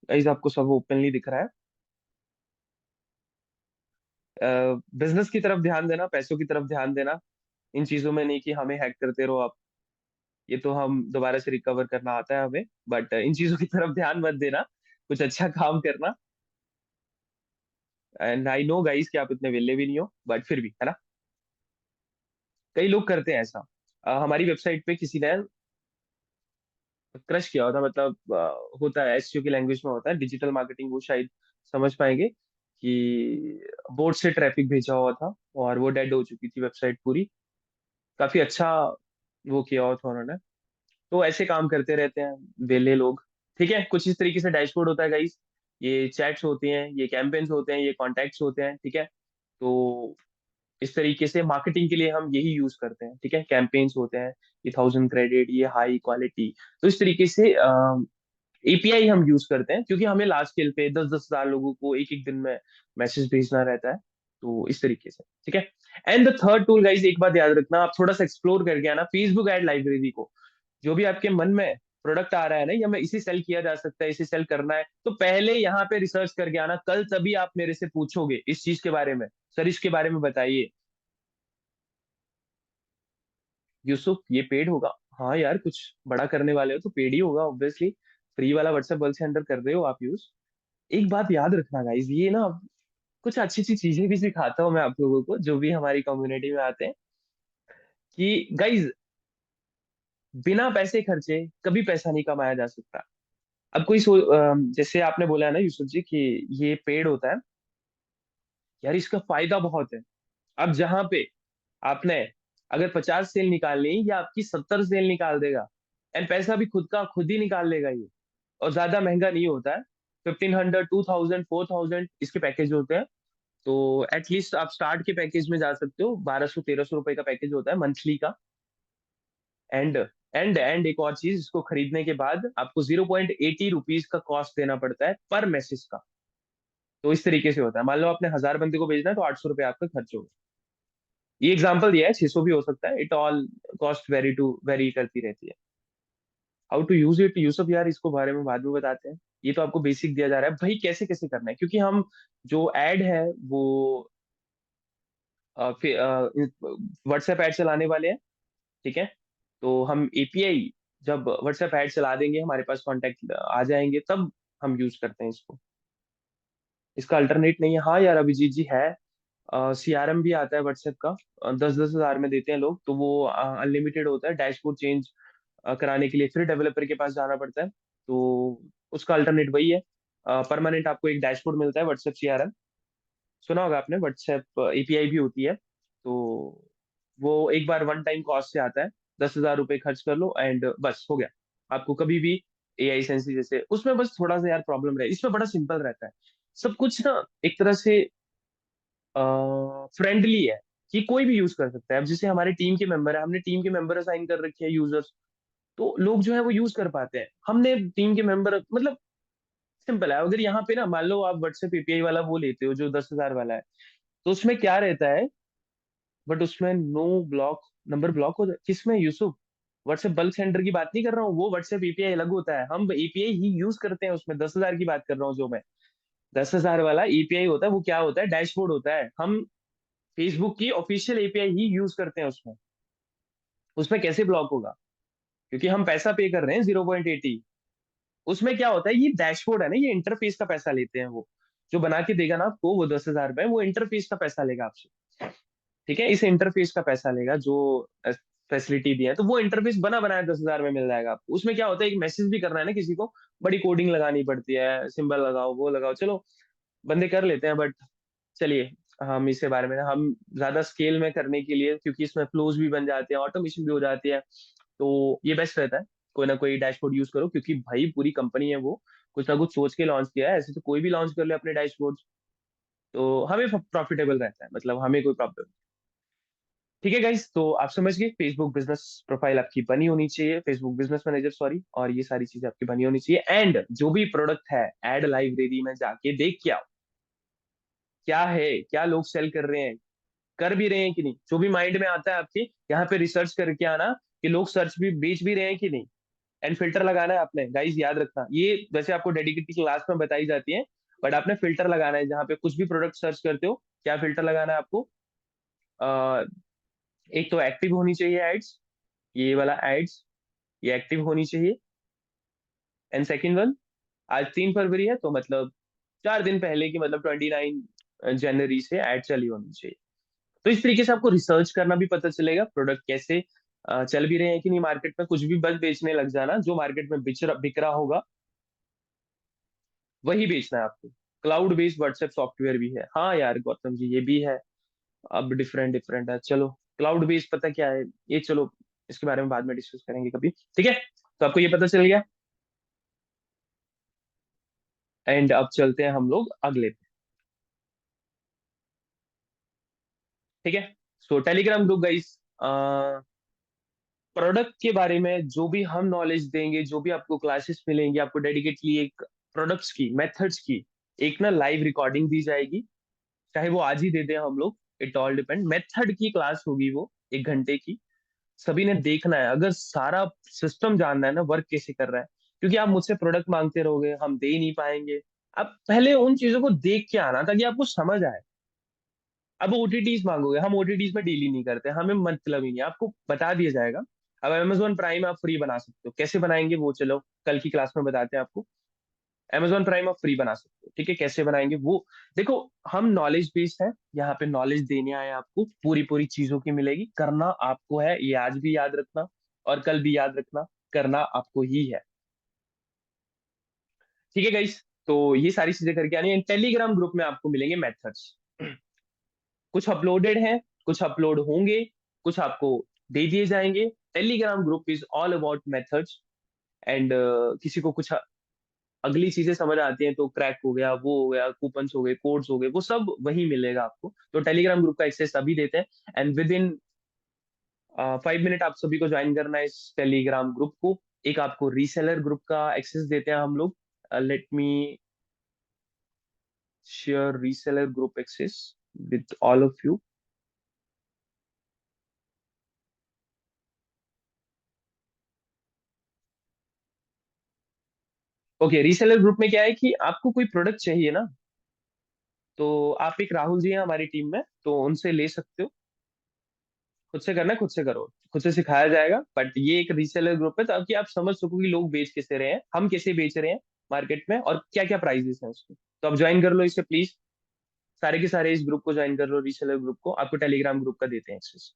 गाइस आपको सब ओपनली दिख रहा है। बिजनेस की तरफ ध्यान देना, पैसों की तरफ ध्यान देना, इन चीजों में नहीं कि हमें हैक करते रहो आप। ये तो हम दोबारा से रिकवर करना आता है हमें, बट इन चीजों की तरफ ध्यान मत देना। कुछ अच्छा काम करना। एंड आई नो गाइस कि आप इतने वेले भी नहीं हो, बट फिर भी है ना, कई लोग करते हैं ऐसा। हमारी वेबसाइट पे किसी ने क्रश किया होता, मतलब होता है एसईओ की लैंग्वेज में, होता है डिजिटल मार्केटिंग, वो शायद समझ पाएंगे कि बोट से ट्रैफिक भेजा हुआ था और वो डेड हो चुकी थी वेबसाइट पूरी। काफी अच्छा वो किया हुआ था उन्होंने। तो ऐसे काम करते रहते हैं वेले लोग। ठीक है। कुछ इस तरीके से डैशबोर्ड होता है गाइस। ये चैट्स होती हैं, ये कैंपेन्स होते हैं, ये कॉन्टैक्ट्स होते हैं। ठीक है। तो इस तरीके से मार्केटिंग के लिए हम यही यूज करते हैं। ठीक है। कैंपेन्स होते हैं, ये 1000 क्रेडिट, ये हाई क्वालिटी। तो इस तरीके से एपीआई हम यूज करते हैं, क्योंकि हमें लार्ज स्केल पे 10-10 हजार लोगों को एक एक दिन में मैसेज भेजना रहता है। तो इस तरीके से। ठीक है। And the third tool guys, एक बात याद रखना, आप थोड़ा सा एक्सप्लोर करके आना फेसबुक एड लाइब्रेरी को। जो भी आपके मन में प्रोडक्ट आ रहा है ना, या मैं इसे सेल किया जा सकता है, इसे सेल करना है, तो पहले यहाँ पे रिसर्च करके आना। कल तभी आप मेरे से पूछोगे इस चीज के बारे में, सर इसके बारे में बताइए। यूसुफ ये पेड होगा? हाँ यार, कुछ बड़ा करने वाले हो तो पेड ही होगा ऑब्वियसली। फ्री वाला व्हाट्सएप बल्क सेंटर कर रहे हो आप यूज। एक बात याद रखना गाइज, ये ना कुछ अच्छी अच्छी चीजें भी सिखाता हूँ मैं आप लोगों को, जो भी हमारी कम्युनिटी में आते हैं, कि गाइज बिना पैसे खर्चे कभी पैसा नहीं कमाया जा सकता। अब जैसे आपने बोला है ना यूसुफ जी कि ये पेड़ होता है, यार इसका फायदा बहुत है। अब जहां पे आपने अगर 50 सेल निकालनी, या आपकी 70 सेल निकाल देगा, एंड पैसा भी खुद का खुद ही निकाल लेगा ये। और ज्यादा महंगा नहीं होता है। 1500, 2000, 4000 इसके पैकेज होते हैं। तो एटलीस्ट आप स्टार्ट के पैकेज में जा सकते हो, 1200-1300 रुपए का पैकेज होता है मंथली का। एंड एंड एक और चीज, इसको खरीदने के बाद आपको 0.80 रुपीज का कॉस्ट देना पड़ता है पर मैसेज का। तो इस तरीके से होता है। मान लो आपने 1000 बंदे को भेजना है तो 800 रुपये आपका खर्च होगा। ये एग्जाम्पल दिया है, 600 भी हो सकता है। इट ऑल कॉस्ट वेरी करती रहती है। How to use it Yusuf, यार इसको बारे में बाद में बताते हैं। ये तो आपको बेसिक दिया जा रहा है भाई, कैसे कैसे करना है, क्योंकि हम जो एड है वो व्हाट्सएप ऐड चलाने वाले हैं। ठीक है। तो हम एपीआई जब व्हाट्सएप ऐड चला देंगे, हमारे पास कॉन्टेक्ट आ जाएंगे, तब हम यूज करते हैं इसको। इसका अल्टरनेट नहीं है। हाँ यार अभिजीत जी है। सीआरएम भी आता है व्हाट्सएप का। 10-10 हजार में देते हैं लोग, तो वो अनलिमिटेड होता है। डैशबोर्ड चेंज कराने के लिए फिर डेवलपर के पास जाना पड़ता है। तो उसका अल्टरनेट वही है। परमानेंट आपको एक डैशबोर्ड मिलता है व्हाट्सएप सीआरएम। सुना होगा आपने, व्हाट्सएप एपीआई भी होती है। तो वो एक बार वन टाइम कॉस्ट से आता है, 10,000 रुपये खर्च कर लो एंड बस हो गया। आपको कभी भी एआई सेंसी जैसे उसमें बस थोड़ा सा यार प्रॉब्लम रहे, इसमें बड़ा सिंपल रहता है सब कुछ ना, एक तरह से फ्रेंडली है कि कोई भी यूज कर सकता है। अब जैसे हमारे टीम के मेंबर है, हमने टीम के मेंबर असाइन कर रखे हैं यूजर्स, तो लोग जो है वो यूज कर पाते हैं। हमने टीम के मेंबर मतलब सिंपल है। अगर यहाँ पे ना मान लो आप व्हाट्सएप एपीआई वाला वो लेते हो जो 10,000 वाला है, तो उसमें क्या रहता है, बट उसमें नो ब्लॉक नंबर ब्लॉक होता है किसमें यूसुफ? व्हाट्सएप बल्क सेंडर की बात नहीं कर रहा हूँ, वो व्हाट्सएप एपीआई अलग होता है, हम एपीआई ही यूज करते हैं उसमें। 10,000 की बात कर रहा हूँ जो मैं, 10,000 वाला एपीआई होता है, वो क्या होता है, डैशबोर्ड होता है। हम फेसबुक की ऑफिशियल एपीआई ही यूज करते हैं उसमें। उसमें कैसे ब्लॉक होगा? क्योंकि हम पैसा पे कर रहे हैं 0.80। उसमें क्या होता है, ये डैशबोर्ड है ना, ये इंटरफेस का पैसा लेते हैं वो। जो बना के देगा ना आपको वो 10,000 रुपए, वो इंटरफेस का पैसा लेगा आपसे। ठीक है, इस इंटरफेस का पैसा लेगा जो फैसिलिटी दी है, तो वो इंटरफेस बना बनाया 10,000 में मिल जाएगा आपको। उसमें क्या होता है, एक मैसेज भी करना है ना किसी को, बड़ी कोडिंग लगानी पड़ती है, सिंबल लगाओ वो लगाओ, चलो बंदे कर लेते हैं, बट चलिए हम इसके बारे में ना, हम ज्यादा स्केल में करने के लिए, क्योंकि इसमें फ्लोज भी बन जाते हैं, ऑटोमेशन भी हो जाती है, तो ये बेस्ट रहता है कोई ना कोई डैशबोर्ड यूज करो। क्योंकि भाई पूरी कंपनी है वो, कुछ ना कुछ सोच के लॉन्च किया है, ऐसे तो कोई भी लॉन्च कर ले अपने डैशबोर्ड, तो हमें प्रॉफिटेबल रहता है, मतलब हमें कोई प्रॉब्लम। ठीक है गाइस, तो आप समझ गए, फेसबुक बिजनेस प्रोफाइल आपकी बनी होनी चाहिए, फेसबुक बिजनेस मैनेजर सॉरी, और ये सारी चीजें आपकी बनी होनी चाहिए। एंड जो भी प्रोडक्ट है, एड लाइब्रेरी में जाके देख के आओ क्या है, क्या लोग सेल कर रहे हैं, कर भी रहे हैं कि नहीं, जो भी माइंड में आता है आपके, यहाँ पे रिसर्च करके आना कि लोग सर्च भी बेच भी रहे हैं कि नहीं। एंड फिल्टर लगाना है आपने गाइस, याद रखना, ये वैसे आपको डेडिकेटेड क्लास में बताई जाती है, बट आपने फिल्टर लगाना है जहाँ पे कुछ भी प्रोडक्ट सर्च करते हो। क्या फिल्टर लगाना है आपको? अ, एक तो एक्टिव होनी चाहिए एड्स, ये वाला एड्स, ये एक्टिव होनी चाहिए। एंड सेकेंड वन, आज 3 फरवरी है, तो मतलब 4 दिन पहले की, मतलब 29 जनवरी से एड चली होनी चाहिए। तो इस तरीके से आपको रिसर्च करना भी पता चलेगा, प्रोडक्ट कैसे चल भी रहे हैं कि नहीं मार्केट में। कुछ भी बस बेचने लग जाना, जो मार्केट में बिक रहा होगा वही बेचना है आपको। क्लाउड बेस्ड व्हाट्सएप सॉफ्टवेयर भी है, हाँ यार गौतम जी ये भी है। अब डिफरेंट डिफरेंट है, चलो क्लाउड बेस्ड पता क्या है ये, चलो इसके बारे में बाद में डिस्कस करेंगे कभी, ठीक है। तो आपको ये पता चल गया, एंड अब चलते हैं हम लोग अगले पे, ठीक है। सो टेलीग्राम ग्रुप गाइस, प्रोडक्ट के बारे में जो भी हम नॉलेज देंगे, जो भी आपको क्लासेस मिलेंगे, आपको डेडिकेटली एक प्रोडक्ट्स की मेथड्स की एक ना लाइव रिकॉर्डिंग दी जाएगी, चाहे वो आज ही दे दें हम लोग, इट ऑल डिपेंड। मेथड की क्लास होगी वो, 1 घंटे की। सभी ने देखना है, अगर सारा सिस्टम जानना है ना, वर्क कैसे कर रहा है, क्योंकि आप मुझसे प्रोडक्ट मांगते रहोगे, हम दे ही नहीं पाएंगे। आप पहले उन चीजों को देख के आना ताकि आपको समझ आए। अब ओटीटीज मांगोगे, हम ओटीटीज में डील ही नहीं करते, हमें मतलब ही नहीं, आपको बता दिया जाएगा। अब Amazon प्राइम आप फ्री बना सकते हो, कैसे बनाएंगे वो चलो कल की क्लास में बताते हैं आपको। Amazon प्राइम आप फ्री बना सकते हो, ठीक है, कैसे बनाएंगे वो देखो। हम नॉलेज बेस्ड है, यहाँ पे नॉलेज देने आए हैं आपको, पूरी पूरी चीजों की मिलेगी, करना आपको है, ये आज भी याद रखना और कल भी याद रखना, करना आपको ही है। ठीक है गाइस, तो ये सारी चीजें करके आनी है। टेलीग्राम ग्रुप में आपको मिलेंगे मेथड्स, कुछ अपलोडेड हैं, कुछ अपलोड होंगे, कुछ आपको दे दिए जाएंगे। Telegram group is all about methods. And किसी को कुछ अगली चीजें समझ आती हैं, तो क्रैक हो गया, वो हो गया, कूपन्स हो गए, कोड्स हो गए, वो सब वही मिलेगा आपको। तो टेलीग्राम ग्रुप का एक्सेस अभी देते हैं, एंड विद इन 5 मिनट आप सभी को ज्वाइन करना है इस टेलीग्राम ग्रुप को। एक आपको रीसेलर ग्रुप का एक्सेस देते हैं हम लोग, let me share reseller group access with all of you. Okay, reseller group में क्या है कि आपको कोई प्रोडक्ट चाहिए ना, तो आप, एक राहुल जी हैं हमारी टीम में, तो उनसे ले सकते हो। खुद से करना है खुद से करो, खुद से सिखाया जाएगा, बट ये एक रीसेलर ग्रुप है ताकि आप समझ सको कि लोग बेच कैसे रहे हैं, हम कैसे बेच रहे हैं मार्केट में, और क्या क्या प्राइजेस हैं उसके। तो आप ज्वाइन कर लो इसे प्लीज, सारे के सारे इस ग्रुप को ज्वाइन कर लो, रीसेलर ग्रुप को, आपको टेलीग्राम ग्रुप का देते हैं एक्सेस।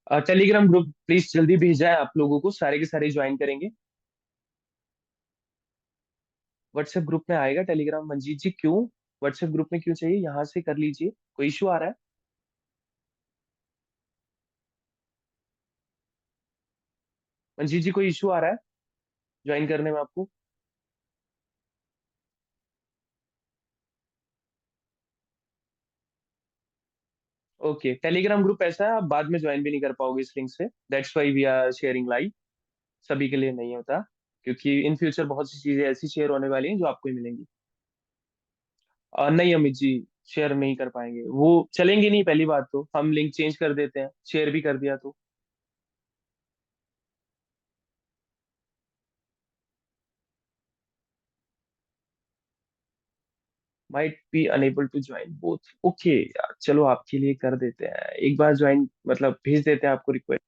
टेलीग्राम ग्रुप प्लीज जल्दी भेजा है आप लोगों को, सारे के सारे ज्वाइन करेंगे। व्हाट्सएप ग्रुप में आएगा टेलीग्राम। मंजीत जी क्यों व्हाट्सएप ग्रुप में क्यों चाहिए, यहाँ से कर लीजिए, कोई इशू आ रहा है? मंजीत जी कोई इशू आ रहा है ज्वाइन करने में आपको? ओके, टेलीग्राम ग्रुप ऐसा है आप बाद में ज्वाइन भी नहीं कर पाओगे इस लिंक से, that's why we are sharing live. सभी के लिए नहीं होता, क्योंकि इन फ्यूचर बहुत सी चीजें ऐसी शेयर होने वाली हैं जो आपको ही मिलेंगी। नहीं अमित जी, शेयर नहीं कर पाएंगे, वो चलेंगे नहीं। पहली बात तो हम लिंक चेंज कर देते हैं, शेयर भी कर दिया तो। Might be unable to join both, okay यार, चलो आपके लिए कर देते हैं, एक बार ज्वाइन मतलब भेज देते हैं आपको रिक्वेस्ट।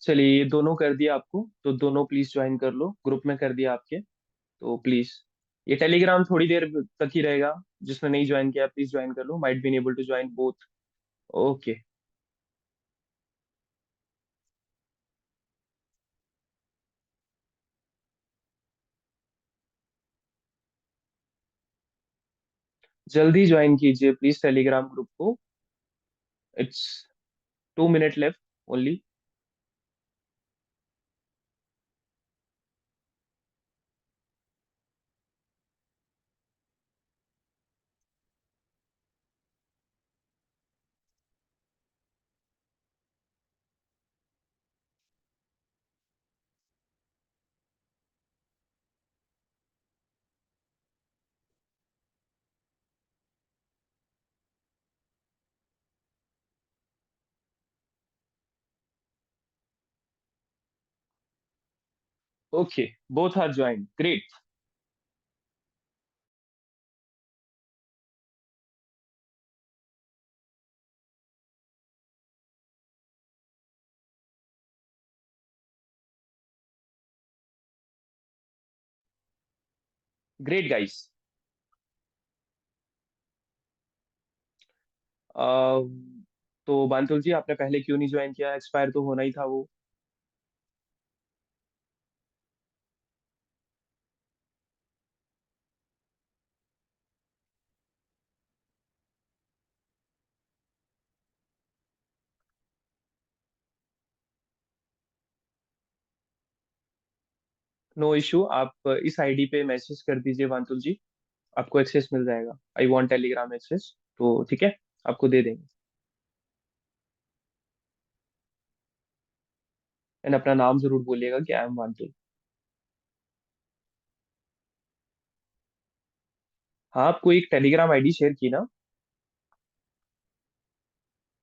चलिए ये दोनों कर दिया आपको, तो दोनों प्लीज ज्वाइन कर लो, ग्रुप में कर दिया आपके। तो प्लीज, ये टेलीग्राम थोड़ी देर तक ही रहेगा, जिसने नहीं ज्वाइन किया प्लीज ज्वाइन कर लो, might be able to join both. Okay. जल्दी ज्वाइन कीजिए प्लीज टेलीग्राम ग्रुप को। It's 2 minute left only. Okay, both are join, great. Great guys. तो बांतुल जी आपने पहले क्यों नहीं ज्वाइन किया, एक्सपायर तो होना ही था वो। नो इशू, आप इस आईडी पे मैसेज कर दीजिए बांतुल जी, आपको एक्सेस मिल जाएगा, आई वांट टेलीग्राम एक्सेस, तो ठीक है, आपको दे देंगे। एंड अपना नाम जरूर बोलिएगा कि आई एम बांतुल। हाँ, आपको एक टेलीग्राम आईडी शेयर की ना,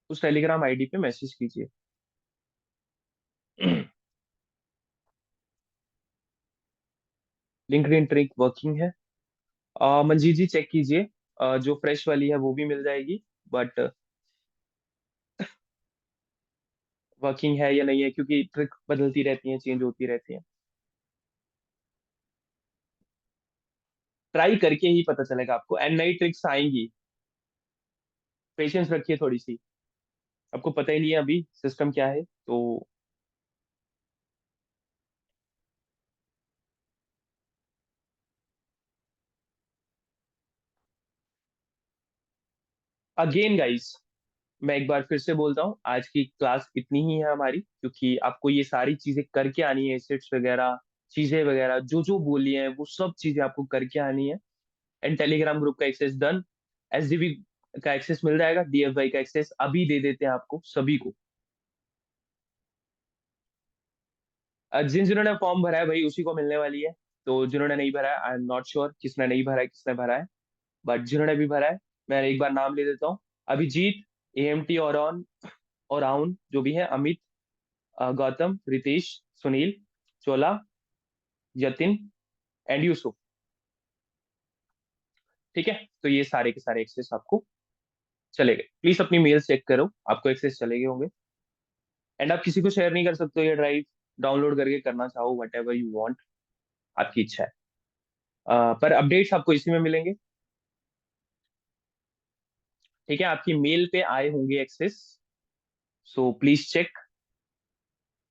उस टेलीग्राम आईडी पे मैसेज कीजिए। लिंक्डइन ट्रिक वर्किंग है? मंजीत जी चेक कीजिए, जो फ्रेश वाली है वो भी मिल जाएगी, बट वर्किंग है या नहीं है, क्योंकि ट्रिक बदलती रहती है, चेंज होती रहती है। ट्राई करके ही पता चलेगा आपको, एंड नई ट्रिक्स आएंगी, पेशेंस रखिए थोड़ी सी। आपको पता ही नहीं है अभी सिस्टम क्या है, तो अगेन गाइस, मैं एक बार फिर से बोलता हूँ, आज की क्लास इतनी ही है हमारी, क्योंकि आपको ये सारी चीजें करके आनी है, एसेट्स वगैरह, चीजें वगैरह जो जो बोली है वो सब चीजें आपको करके आनी है। एंड टेलीग्राम ग्रुप का एक्सेस डन, एसडीबी का एक्सेस मिल जाएगा, डीएफआई का एक्सेस अभी दे देते हैं आपको सभी को। जिन जिन्होंने फॉर्म भरा है भाई उसी को मिलने वाली है, तो जिन्होंने नहीं भरा है आई एम नॉट श्योर किसने नहीं भरा है किसने भरा है, बट जिन्होंने भी भरा है मैं एक बार नाम ले देता हूँ। अभिजीत, एएमटी और ऑन, और आउन जो भी है, अमित, गौतम, रितेश, सुनील, चोला, जतिन एंड यूसुफ। ठीक है, तो ये सारे के सारे एक्सेस आपको चले गए। प्लीज अपनी मेल चेक करो, आपको एक्सेस चले गए होंगे। एंड आप किसी को शेयर नहीं कर सकते हो ये ड्राइव, डाउनलोड करके करना चाहो वट एवर यू वांट, आपकी इच्छा है। पर अपडेट्स आपको इसी में मिलेंगे। ठीक है, आपकी मेल पे आए होंगे access, so please check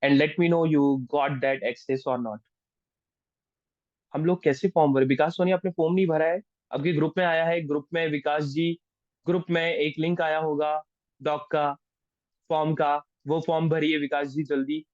and let me know you got that access और नॉट। हम लोग कैसे फॉर्म भरे? विकास सोनी, आपने फॉर्म नहीं भरा है? आपके ग्रुप में आया है, ग्रुप में विकास जी, ग्रुप में एक लिंक आया होगा डॉक का, फॉर्म का, वो फॉर्म भरिए विकास जी जल्दी।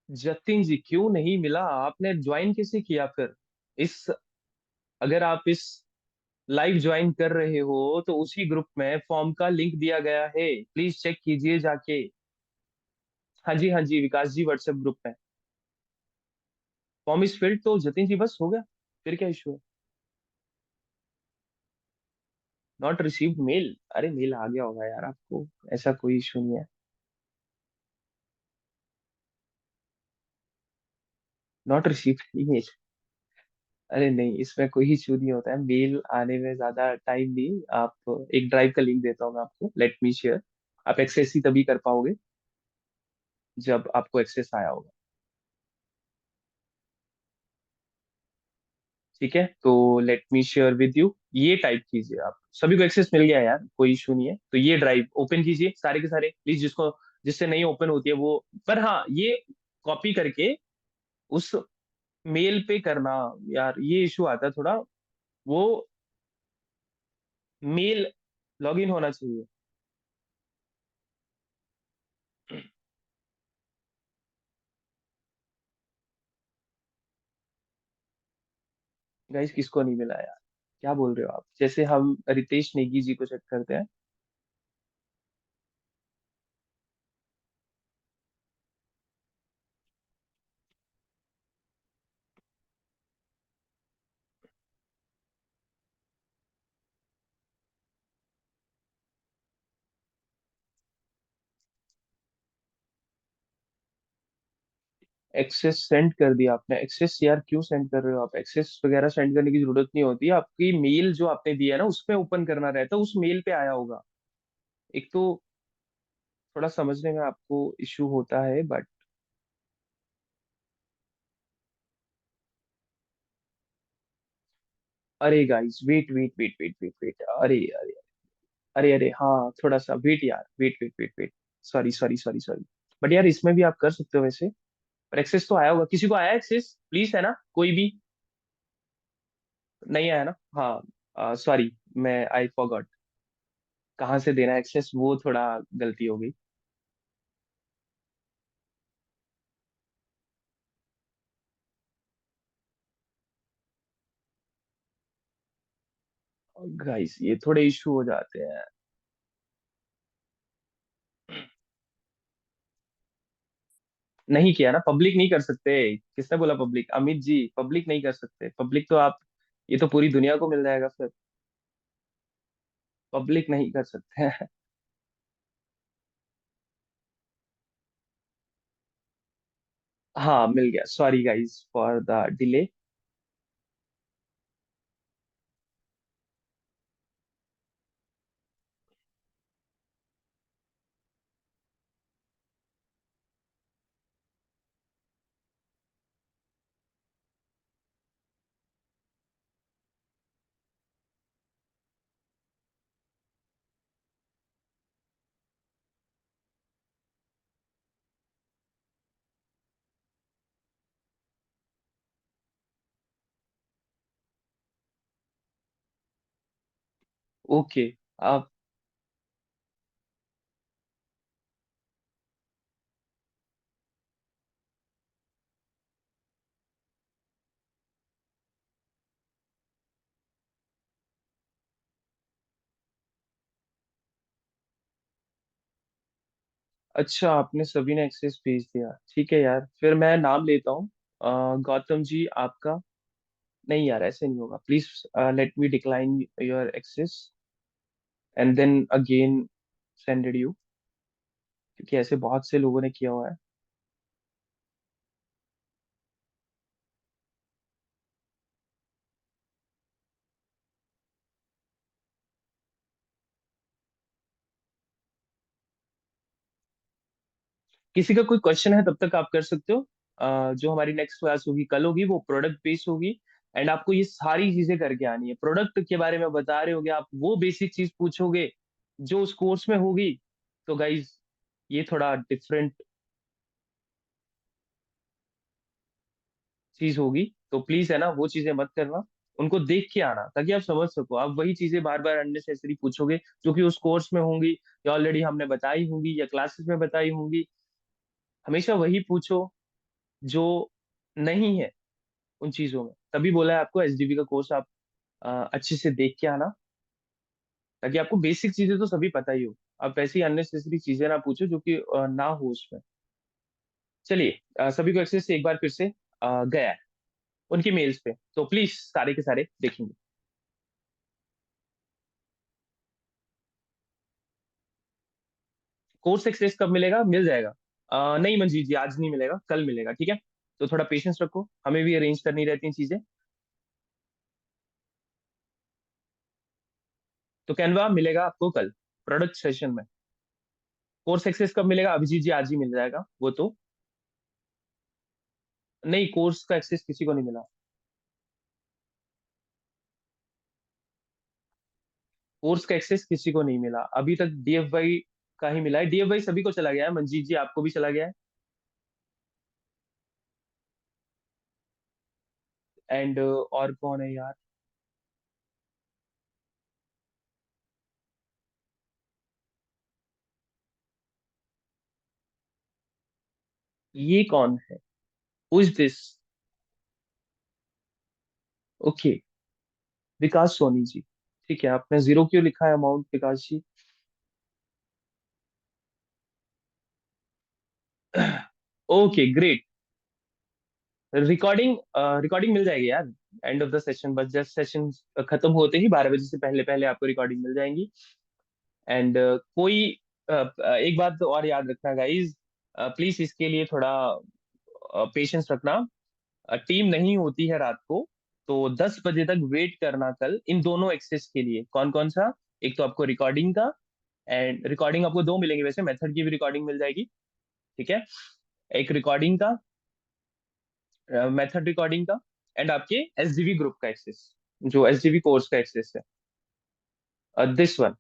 जतिन जी, क्यों नहीं मिला? आपने ज्वाइन कैसे किया फिर? इस, अगर आप इस लाइव ज्वाइन कर रहे हो तो उसी ग्रुप में फॉर्म का लिंक दिया गया है, प्लीज चेक कीजिए जाके। हाँ जी, हाँ जी विकास जी, व्हाट्सएप ग्रुप में। फॉर्म इज फिल्ड, तो जतिन जी बस हो गया, फिर क्या इशू है? Not received mail? अरे मेल आ गया होगा यार आपको, ऐसा कोई इशू नहीं है। Not received email? अरे नहीं, इसमें कोई इशू नहीं होता है, मेल आने में ज्यादा टाइम नहीं। आप, एक ड्राइव का लिंक देता हूँ मैं आपको, लेट मी शेयर। आप एक्सेस ही तभी कर पाओगे जब आपको एक्सेस आया होगा। ठीक है, तो late me share with you, ये टाइप कीजिए। आप सभी को एक्सेस मिल गया है यार, कोई इशू नहीं है। तो ये ड्राइव ओपन कीजिए सारे के सारे प्लीज, जिसको, जिससे नहीं ओपन होती है वो। पर हाँ, ये कॉपी करके उस मेल पे करना। यार ये इशू आता है थोड़ा, वो मेल लॉगिन होना चाहिए। गाइस, किसको नहीं मिला यार? क्या बोल रहे हो आप? जैसे हम रितेश नेगी जी को चेक करते हैं। एक्सेस सेंड कर दिया आपने? एक्सेस यार क्यों सेंड कर रहे हो आप? एक्सेस वगैरह सेंड करने की जरूरत नहीं होती है, आपकी मेल जो आपने दिया है ना उसमें ओपन करना रहता है, उस मेल पे आया होगा। एक तो थोड़ा समझने में आपको इश्यू होता है, बट अरे guys, wait wait wait wait wait wait, अरे अरे अरे अरे, हाँ थोड़ा सा वेट यार, wait wait wait wait, sorry sorry sorry sorry. But यार इसमें भी आप कर सकते हो वैसे। पर एक्सेस तो आया होगा, किसी को आया एक्सेस प्लीज, है ना कोई भी? नहीं आया ना? हाँ सॉरी, मैं आई फॉरगॉट कहाँ से देना एक्सेस, वो थोड़ा गलती हो गई। गाइस ये थोड़े इशू हो जाते हैं। नहीं किया ना, पब्लिक नहीं कर सकते। किसने बोला पब्लिक? अमित जी, पब्लिक नहीं कर सकते। पब्लिक तो आप, ये तो पूरी दुनिया को मिल जाएगा फिर। पब्लिक नहीं कर सकते हैं। हाँ मिल गया, sorry guys for the delay. Okay. आप, अच्छा, आपने सभी ने एक्सेस भेज दिया, ठीक है यार, फिर मैं नाम लेता हूँ। गौतम जी आपका। नहीं यार, ऐसे नहीं होगा, please let me decline your access and then again sended you, क्योंकि ऐसे बहुत से लोगों ने किया हुआ है। किसी का कोई क्वेश्चन है तब तक आप कर सकते हो। जो हमारी नेक्स्ट क्लास होगी कल होगी, वो प्रोडक्ट बेस्ड होगी। एंड आपको ये सारी चीजें करके आनी है। प्रोडक्ट के बारे में बता रहे होगे आप, वो बेसिक चीज पूछोगे जो उस कोर्स में होगी। तो गाइज, ये थोड़ा डिफरेंट चीज होगी, तो प्लीज है ना, वो चीजें मत करना। उनको देख के आना ताकि आप समझ सको। आप वही चीजें बार बार अननेसेसरी पूछोगे जो कि उस कोर्स में होंगी, या ऑलरेडी हमने बताई होंगी, या क्लासेस में बताई होंगी। हमेशा वही पूछो जो नहीं है उन चीजों में। तभी बोला है आपको एसडीबी का कोर्स आप अच्छे से देख के आना, ताकि आपको बेसिक चीजें तो सभी पता ही हो। आप ऐसी अननेसेसरी चीजें ना पूछो जो कि ना हो उसमें। चलिए, सभी को एक्सेस एक बार फिर से गया है उनकी मेल्स पे, तो प्लीज सारे के सारे देखेंगे। कोर्स एक्सेस कब मिलेगा? मिल जाएगा। नहीं मंजीत जी, आज नहीं मिलेगा, कल मिलेगा, ठीक है? तो थोड़ा पेशेंस रखो, हमें भी अरेंज करनी रहती हैं चीजें। तो कैनवा मिलेगा आपको कल, प्रोडक्ट सेशन में। कोर्स एक्सेस कब मिलेगा? अभिजीत जी, आज ही मिल जाएगा वो तो। नहीं, कोर्स का एक्सेस किसी को नहीं मिला। कोर्स का एक्सेस किसी को नहीं मिला अभी तक, डीएफवाई का ही मिला है। डीएफवाई सभी को चला गया है, मंजीत जी आपको भी चला गया है। एंड और कौन है यार? ये कौन है? Who is this? Okay, Vikas Soni ji. ठीक है, आपने जीरो क्यों लिखा है amount, Vikas ji? Okay great. Recording recording मिल जाएगी यार, एंड ऑफ द सेशन, बस जस्ट सेशन खत्म होते ही 12 बजे से पहले पहले आपको रिकॉर्डिंग मिल जाएंगी। एंड कोई एक बात तो और याद रखना गाइज, प्लीज इसके लिए थोड़ा पेशेंस रखना। टीम नहीं होती है रात को, तो 10 बजे तक वेट करना कल इन दोनों एक्सेस के लिए। कौन कौन सा? एक तो आपको रिकॉर्डिंग का, एंड रिकॉर्डिंग आपको दो मिलेंगे वैसे, मेथड की भी रिकॉर्डिंग मिल जाएगी, ठीक है? एक रिकॉर्डिंग का, मेथड रिकॉर्डिंग का, एंड आपके एसडीवी ग्रुप का एक्सेस, जो एसडीवी कोर्स का एक्सेस है, this one.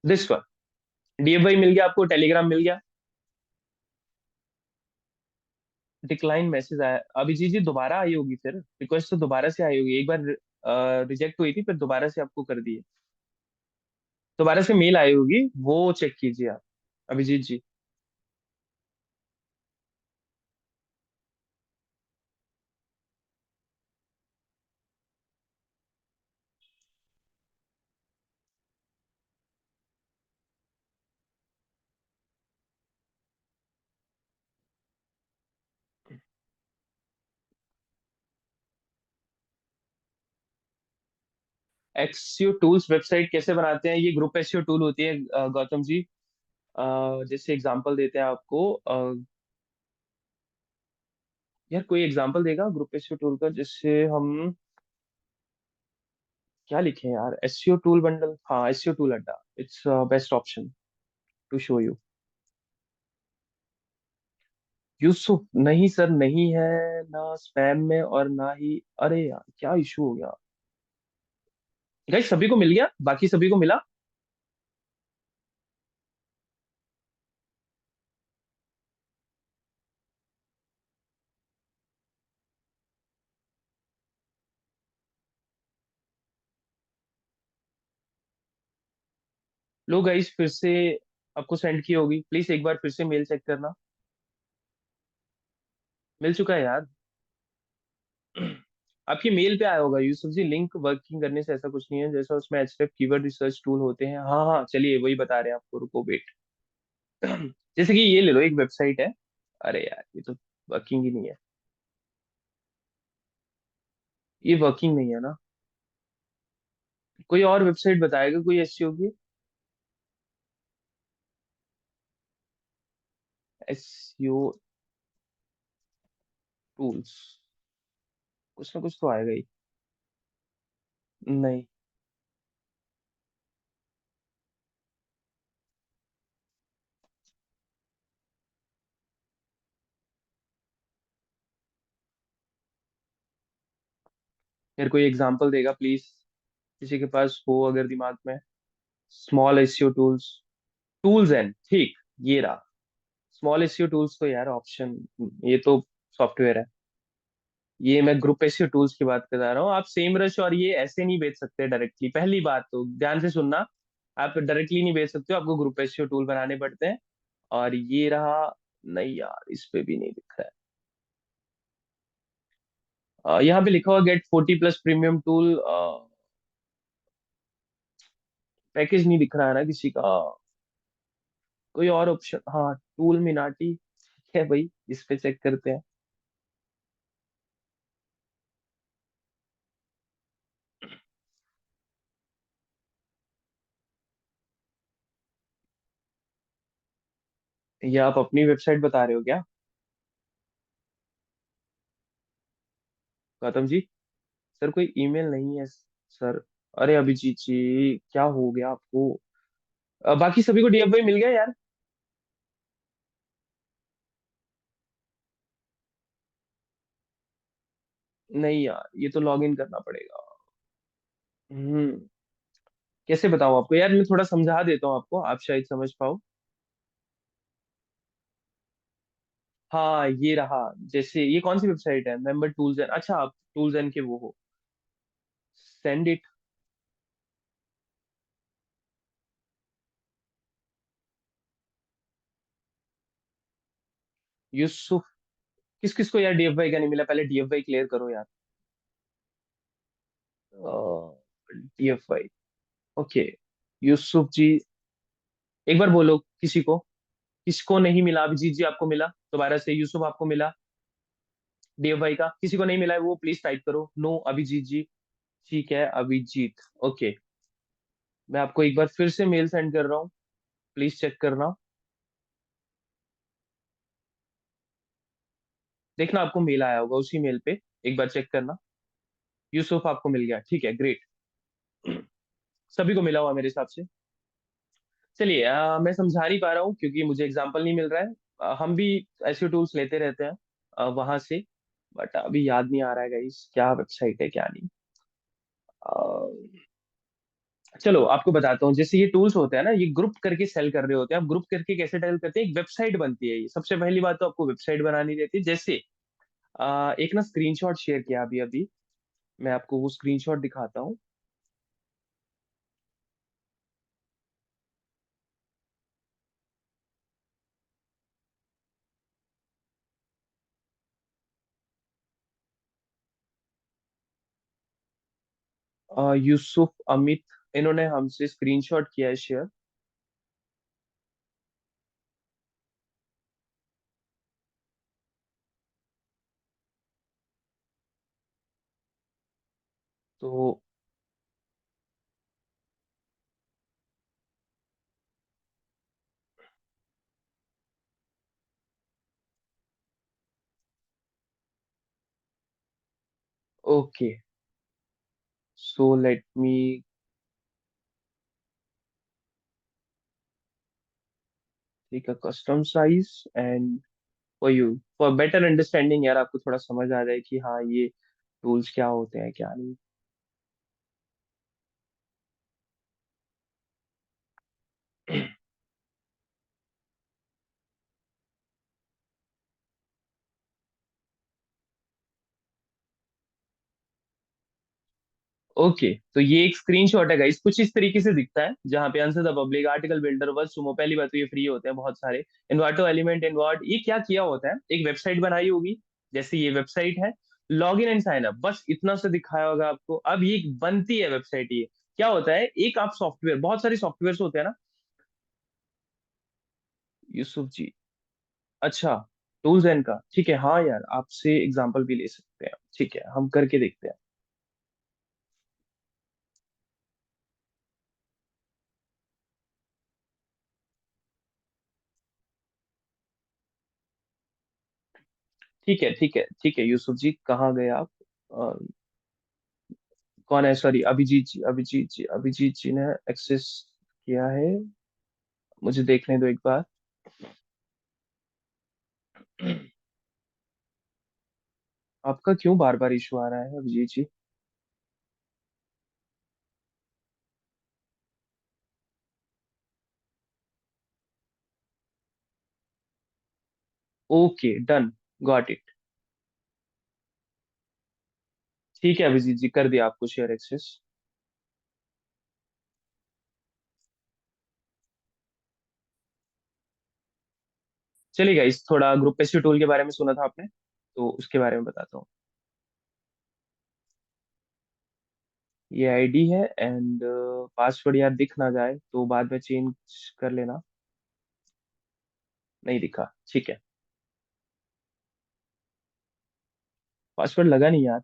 This one. DFI मिल गया आपको, टेलीग्राम मिल गया। डिक्लाइन मैसेज आया अभिजीत जी, दोबारा आई होगी फिर, रिक्वेस्ट तो दोबारा से आई होगी। एक बार रिजेक्ट हुई थी, फिर दोबारा से आपको कर दिए। दोबारा से मेल आई होगी, वो चेक कीजिए आप, अभिजीत जी। एक्सयू टूल्स वेबसाइट कैसे बनाते हैं? ये ग्रुप एसईओ टूल होती है गौतम जी। जैसे एग्जांपल देते हैं आपको, यार कोई एग्जांपल देगा ग्रुप एसईओ टूल का, जिससे हम क्या लिखे यार? एसईओ टूल बंडल, हाँ SEO tool Adda, it's best option to show you. Yusuf, नहीं सर, नहीं है ना स्पैम में, और ना ही। अरे यार, क्या इशू हो गया? गाइस सभी को मिल गया? बाकी सभी को मिला? लो गाइस, फिर से आपको सेंड की होगी, प्लीज एक बार फिर से मेल चेक करना। मिल चुका है यार। आपकी मेल पे आया होगा यूसुफ जी। लिंक वर्किंग करने से ऐसा कुछ नहीं है, जैसा उसमें एचटीएफ कीवर्ड रिसर्च टूल होते हैं। हाँ हाँ, चलिए वही बता रहे हैं आपको, रुको वेट। जैसे कि ये ले लो, एक वेबसाइट है। अरे यार ये तो वर्किंग ही नहीं है। ये वर्किंग नहीं है ना। कोई और वेबसाइट बताएगा कोई एसईओ की? एसईओ टूल्स, कुछ ना कुछ तो आएगा ही। नहीं। यार कोई एग्जांपल देगा प्लीज, किसी के पास हो अगर दिमाग में। Small SEO tools. Tools and ठीक, ये रहा। स्मॉल एसईओ टूल्स तो यार ऑप्शन, ये तो सॉफ्टवेयर है। ये मैं ग्रुप एसईओ टूल्स की बात कर रहा हूँ। आप सेम रश और ये ऐसे नहीं बेच सकते डायरेक्टली, पहली बात तो ध्यान से सुनना। आप डायरेक्टली नहीं बेच सकते हो, आपको ग्रुप एसईओ टूल बनाने पड़ते हैं। और ये रहा। नहीं यार, इस पे भी नहीं दिख रहा है। यहाँ पे लिखा हुआ गेट 40+ प्रीमियम टूल। पैकेज नहीं दिख रहा है ना किसी का। कोई और ऑप्शन, हाँ टूल मिनाटी है भाई, इस पे चेक करते हैं। ये आप अपनी वेबसाइट बता रहे हो क्या, गौतम जी? सर कोई ईमेल नहीं है सर। अरे अभिजीत जी, क्या हो गया आपको? बाकी सभी को डीएफआई मिल गया यार? नहीं यार, ये तो लॉग इन करना पड़ेगा। हम्म। कैसे बताऊं आपको यार, मैं थोड़ा समझा देता हूँ आपको, आप शायद समझ पाओ। हाँ ये रहा। जैसे ये कौन सी वेबसाइट है, मेंबर टूल्स एंड, अच्छा आप टूल्स एंड के वो हो। Send it. यूसुफ। किस किस को यार डीएफआई का नहीं मिला, पहले डीएफआई क्लियर करो यार। डीएफआई। ओके। यूसुफ जी, एक बार बोलो किसी को। किसको नहीं मिला? अभिजीत जी आपको मिला दोबारा से, यूसुफ आपको मिला डीएफआई का? किसी को नहीं मिला है वो प्लीज टाइप करो नो, अभिजीत जी। ठीक है अभिजीत। ओके। मैं आपको एक बार फिर से मेल सेंड कर रहा हूँ, प्लीज चेक करना। देखना आपको मेल आया होगा उसी मेल पे, एक बार चेक करना। यूसुफ आपको मिल गया, ठीक है ग्रेट। सभी को मिला हुआ मेरे हिसाब से। चलिए, मैं समझा नहीं पा रहा हूँ क्योंकि मुझे एग्जाम्पल नहीं मिल रहा है। हम भी ऐसे टूल्स लेते रहते हैं वहां से। बट अभी याद नहीं आ रहा है गाइस, क्या वेबसाइट है क्या नहीं। चलो आपको बताता हूँ। जैसे ये टूल्स होते हैं ना, ये ग्रुप करके सेल कर रहे होते हैं। आप ग्रुप करके कैसे सेल करते हैं, एक वेबसाइट बनती है। ये सबसे पहली बात तो आपको वेबसाइट बनानी रहती है। जैसे एक ना स्क्रीनशॉट शेयर किया अभी अभी, मैं आपको वो स्क्रीनशॉट दिखाता हूँ। यूसुफ अमित, इन्होंने हमसे स्क्रीनशॉट किया है शेयर। तो okay, so let me take a custom size and for you, for better understanding यार, आपको थोड़ा समझ आ जाए कि हाँ ये टूल्स क्या होते हैं क्या नहीं। ओके, तो ये एक स्क्रीनशॉट है गाइस, कुछ इस तरीके से दिखता है, जहाँ पे answer the public article builder word Sumo. पहली बात तो ये फ्री होते हैं बहुत सारे। इन्वाटो एलिमेंट इनवर्ट, ये क्या किया होता है, एक वेबसाइट बनाई होगी, जैसे ये वेबसाइट है। Log in and sign up, बस इतना से दिखाया होगा आपको। अब ये बनती है वेबसाइट, ये क्या होता है, एक आप सॉफ्टवेयर, बहुत सारे सॉफ्टवेयर होते हैं ना। यूसुफ जी। अच्छा, टूल्स एंड का, ठीक है, हाँ यार आपसे एग्जांपल भी ले सकते हैं, ठीक है हम करके देखते हैं। ठीक है ठीक है ठीक है, यूसुफ जी कहाँ गए आप? अ, कौन है, सॉरी, अभिजीत जी, अभिजीत जी, अभिजीत जी ने एक्सेस किया है, मुझे देखने दो एक बार। आपका क्यों बार बार इशू आ रहा है Abhijit ji? Okay done, got it. ठीक है अभिजीत जी, कर दिया आपको शेयर एक्सेस। चलिए इस थोड़ा ग्रुप एसईओ टूल के बारे में सुना था आपने, तो उसके बारे में बताता हूँ। ये आईडी है एंड पासवर्ड यार दिख ना जाए तो बाद में चेंज कर लेना। नहीं दिखा, ठीक है। पासवर्ड लगा नहीं यार।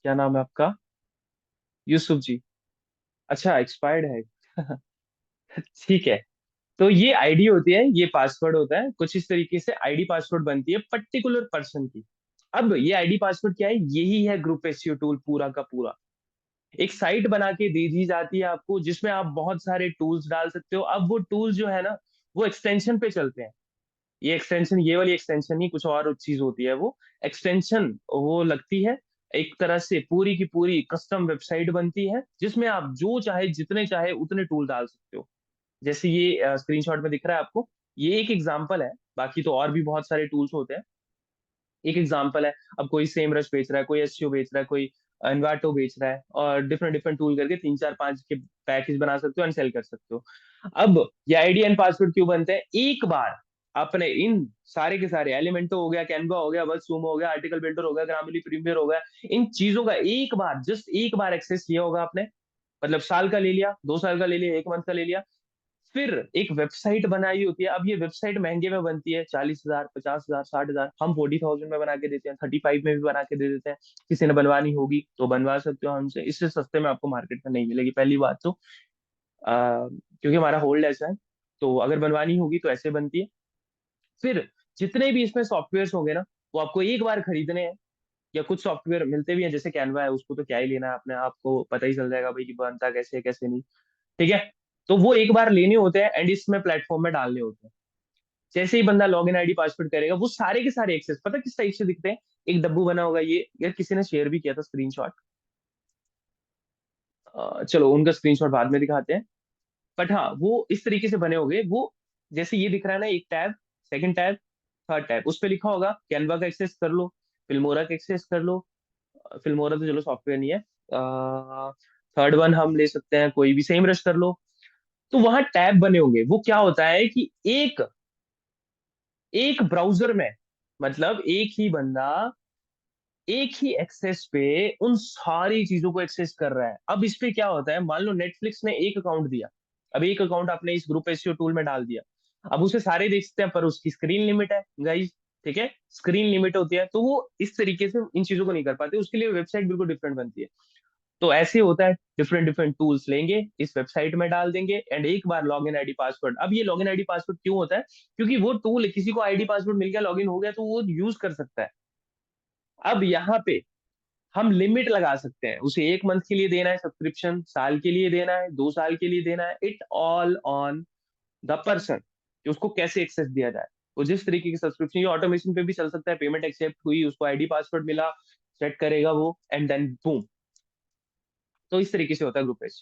क्या नाम है आपका? यूसुफ जी। अच्छा, एक्सपायर्ड है। ठीक है। तो ये आईडी होती है, ये पासवर्ड होता है, कुछ इस तरीके से आईडी पासवर्ड बनती है पर्टिकुलर पर्सन की। अब ये आईडी पासवर्ड क्या है, यही है ग्रुप एसईओ टूल पूरा का पूरा। एक साइट बना के दे दी जाती है आपको, जिसमें आप बहुत सारे टूल्स डाल सकते हो। अब वो टूल्स जो है ना, वो एक्सटेंशन पे चलते हैं। ये एक्सटेंशन, ये वाली एक्सटेंशन ही कुछ और चीज होती है वो एक्सटेंशन, वो लगती है। एक तरह से पूरी की पूरी कस्टम वेबसाइट बनती है, जिसमें आप जो चाहे जितने चाहे उतने टूल डाल सकते हो। जैसे ये स्क्रीनशॉट में दिख रहा है आपको, ये एक एग्जांपल है, बाकी तो और भी बहुत सारे टूल्स होते हैं। एक एग्जांपल है। अब कोई सेम रश बेच रहा है, कोई एसईओ बेच रहा है, कोई एनवाटो बेच रहा है, और डिफरेंट डिफरेंट टूल करके तीन चार पांच के पैकेज बना सकते हो एंड सेल कर सकते हो। अब ये आईडी एंड पासवर्ड क्यों बनते हैं, एक बार आपने इन सारे के सारे एलिमेंटो हो गया, कैनवा हो गया, बस सूम हो गया, आर्टिकल बिल्डर हो गया, ग्रामरली प्रीमियर हो गया, इन चीजों का एक बार, जस्ट एक बार एक्सेस किया होगा आपने, मतलब साल का ले लिया, 2 साल का ले लिया, एक मंथ का ले लिया, फिर एक वेबसाइट बनाई होती है। अब ये वेबसाइट महंगे में बनती है, 40,000, 50,000, 60,000, हम 40,000 में बना के देते हैं, 35 में भी बना के दे देते हैं। किसी ने बनवानी होगी तो बनवा सकते हो हमसे, इससे सस्ते में आपको मार्केट में नहीं मिलेगी पहली बात तो। क्योंकि हमारा होल्ड ऐसा है, तो अगर बनवानी होगी तो ऐसे बनती है। फिर जितने भी इसमें सॉफ्टवेयर होंगे ना, वो आपको एक बार खरीदने हैं। या कुछ सॉफ्टवेयर मिलते भी हैं, जैसे कैनवा है, उसको तो क्या ही लेना है, अपने आपको पता ही चल जाएगा भाई कि बनता कैसे है कैसे नहीं। ठीक है। तो वो एक बार लेने होते हैं एंड इसमें प्लेटफॉर्म में डालने होते हैं। जैसे ही बंदा लॉग इन आईडी पासवर्ड करेगा, वो सारे के सारे एक्सेस पता किस टाइप से दिखते हैं। एक डब्बू बना होगा, ये यार किसी ने शेयर भी किया था स्क्रीनशॉट। चलो उनका स्क्रीनशॉट बाद में दिखाते हैं। बट हाँ, वो इस तरीके से बने होंगे वो। जैसे ये दिख रहा है ना, एक tab, second tab, third tab, उस पर लिखा होगा कैनवा का एक्सेस कर लो, फिल्मोरा का एक्सेस कर लो। फिल्मोरा तो चलो सॉफ्टवेयर नहीं है। थर्ड वन हम ले सकते हैं, कोई भी सेम रश कर लो। तो वहां टैब बने होंगे, वो क्या होता है कि एक एक ब्राउजर में, मतलब एक ही बंदा एक ही एक्सेस पे उन सारी चीजों को एक्सेस कर रहा है। अब इस पे क्या होता है, मान लो नेटफ्लिक्स ने एक अकाउंट दिया, अब एक अकाउंट आपने इस ग्रुप एसईओ टूल में डाल दिया, अब उसे सारे देख सकते हैं, पर उसकी स्क्रीन लिमिट है गाइस। ठीक है, स्क्रीन लिमिट होती है, तो वो इस तरीके से इन चीजों को नहीं कर पाते, उसके लिए वेबसाइट बिल्कुल डिफरेंट बनती है। तो ऐसे होता है, डिफरेंट डिफरेंट टूल्स लेंगे, इस वेबसाइट में डाल देंगे एंड एक बार लॉग इन आईडी पासवर्ड। अब ये लॉग इन आईडी पासवर्ड क्यों होता है, क्योंकि वो टूल किसी को आईडी पासवर्ड मिल गया, लॉग इन हो गया, तो वो यूज कर सकता है। अब यहाँ पे हम लिमिट लगा सकते हैं, उसे एक मंथ के लिए देना है सब्सक्रिप्शन, साल के लिए देना है, 2 साल के लिए देना है, it all on the person कि उसको कैसे एक्सेस दिया जाए। वो जिस तरीके की सब्सक्रिप्शन, ये ऑटोमेशन पे भी चल सकता है, पेमेंट एक्सेप्ट हुई, उसको आईडी पासवर्ड मिला, सेट करेगा वो एंड देन बूम। तो इस तरीके से होता है ग्रुप एच।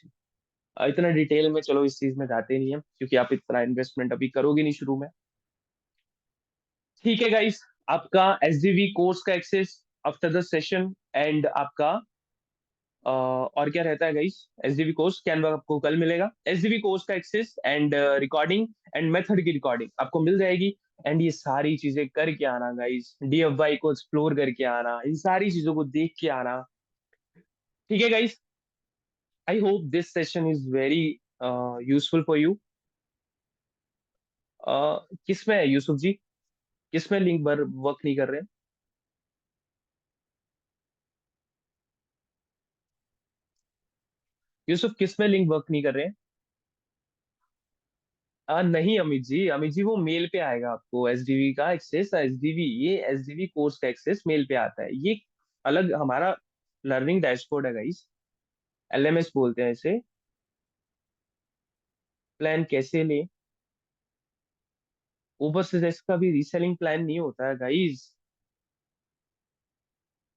इतना डिटेल में चलो इस चीज में जाते नहीं है, क्योंकि आप इतना इन्वेस्टमेंट अभी करोगे नहीं शुरू में। ठीक है गाइस, आपका एसडीवी कोर्स का access after the session and आपका और क्या रहता है गाइस, एसडीवी कोर्स कैनवा आपको कल मिलेगा, एसडीवी कोर्स का access and recording and method की रिकॉर्डिंग आपको मिल जाएगी। एंड ये सारी चीजें करके आना गाइस, डीएफवाई को एक्सप्लोर करके आना, इन सारी चीजों को देख के आना। ठीक है guys, I hope this session is very useful for you. किस में है यूसुफ जी? किस में लिंक पर वर्क नहीं कर रहे हैं? यूसुफ किस में लिंक वर्क नहीं कर रहे हैं? नहीं अमित जी, अमित जी वो मेल पे आएगा आपको, एसडीवी का एक्सेस, एसडीवी, ये एसडीवी कोर्स का एक्सेस मेल पे आता है। ये अलग हमारा लर्निंग डैशबोर्ड है गाइस, एलएमएस बोलते हैं इसे। प्लान कैसे लें? ऊपर से इसका भी रीसेलिंग प्लान नहीं होता है गाइस,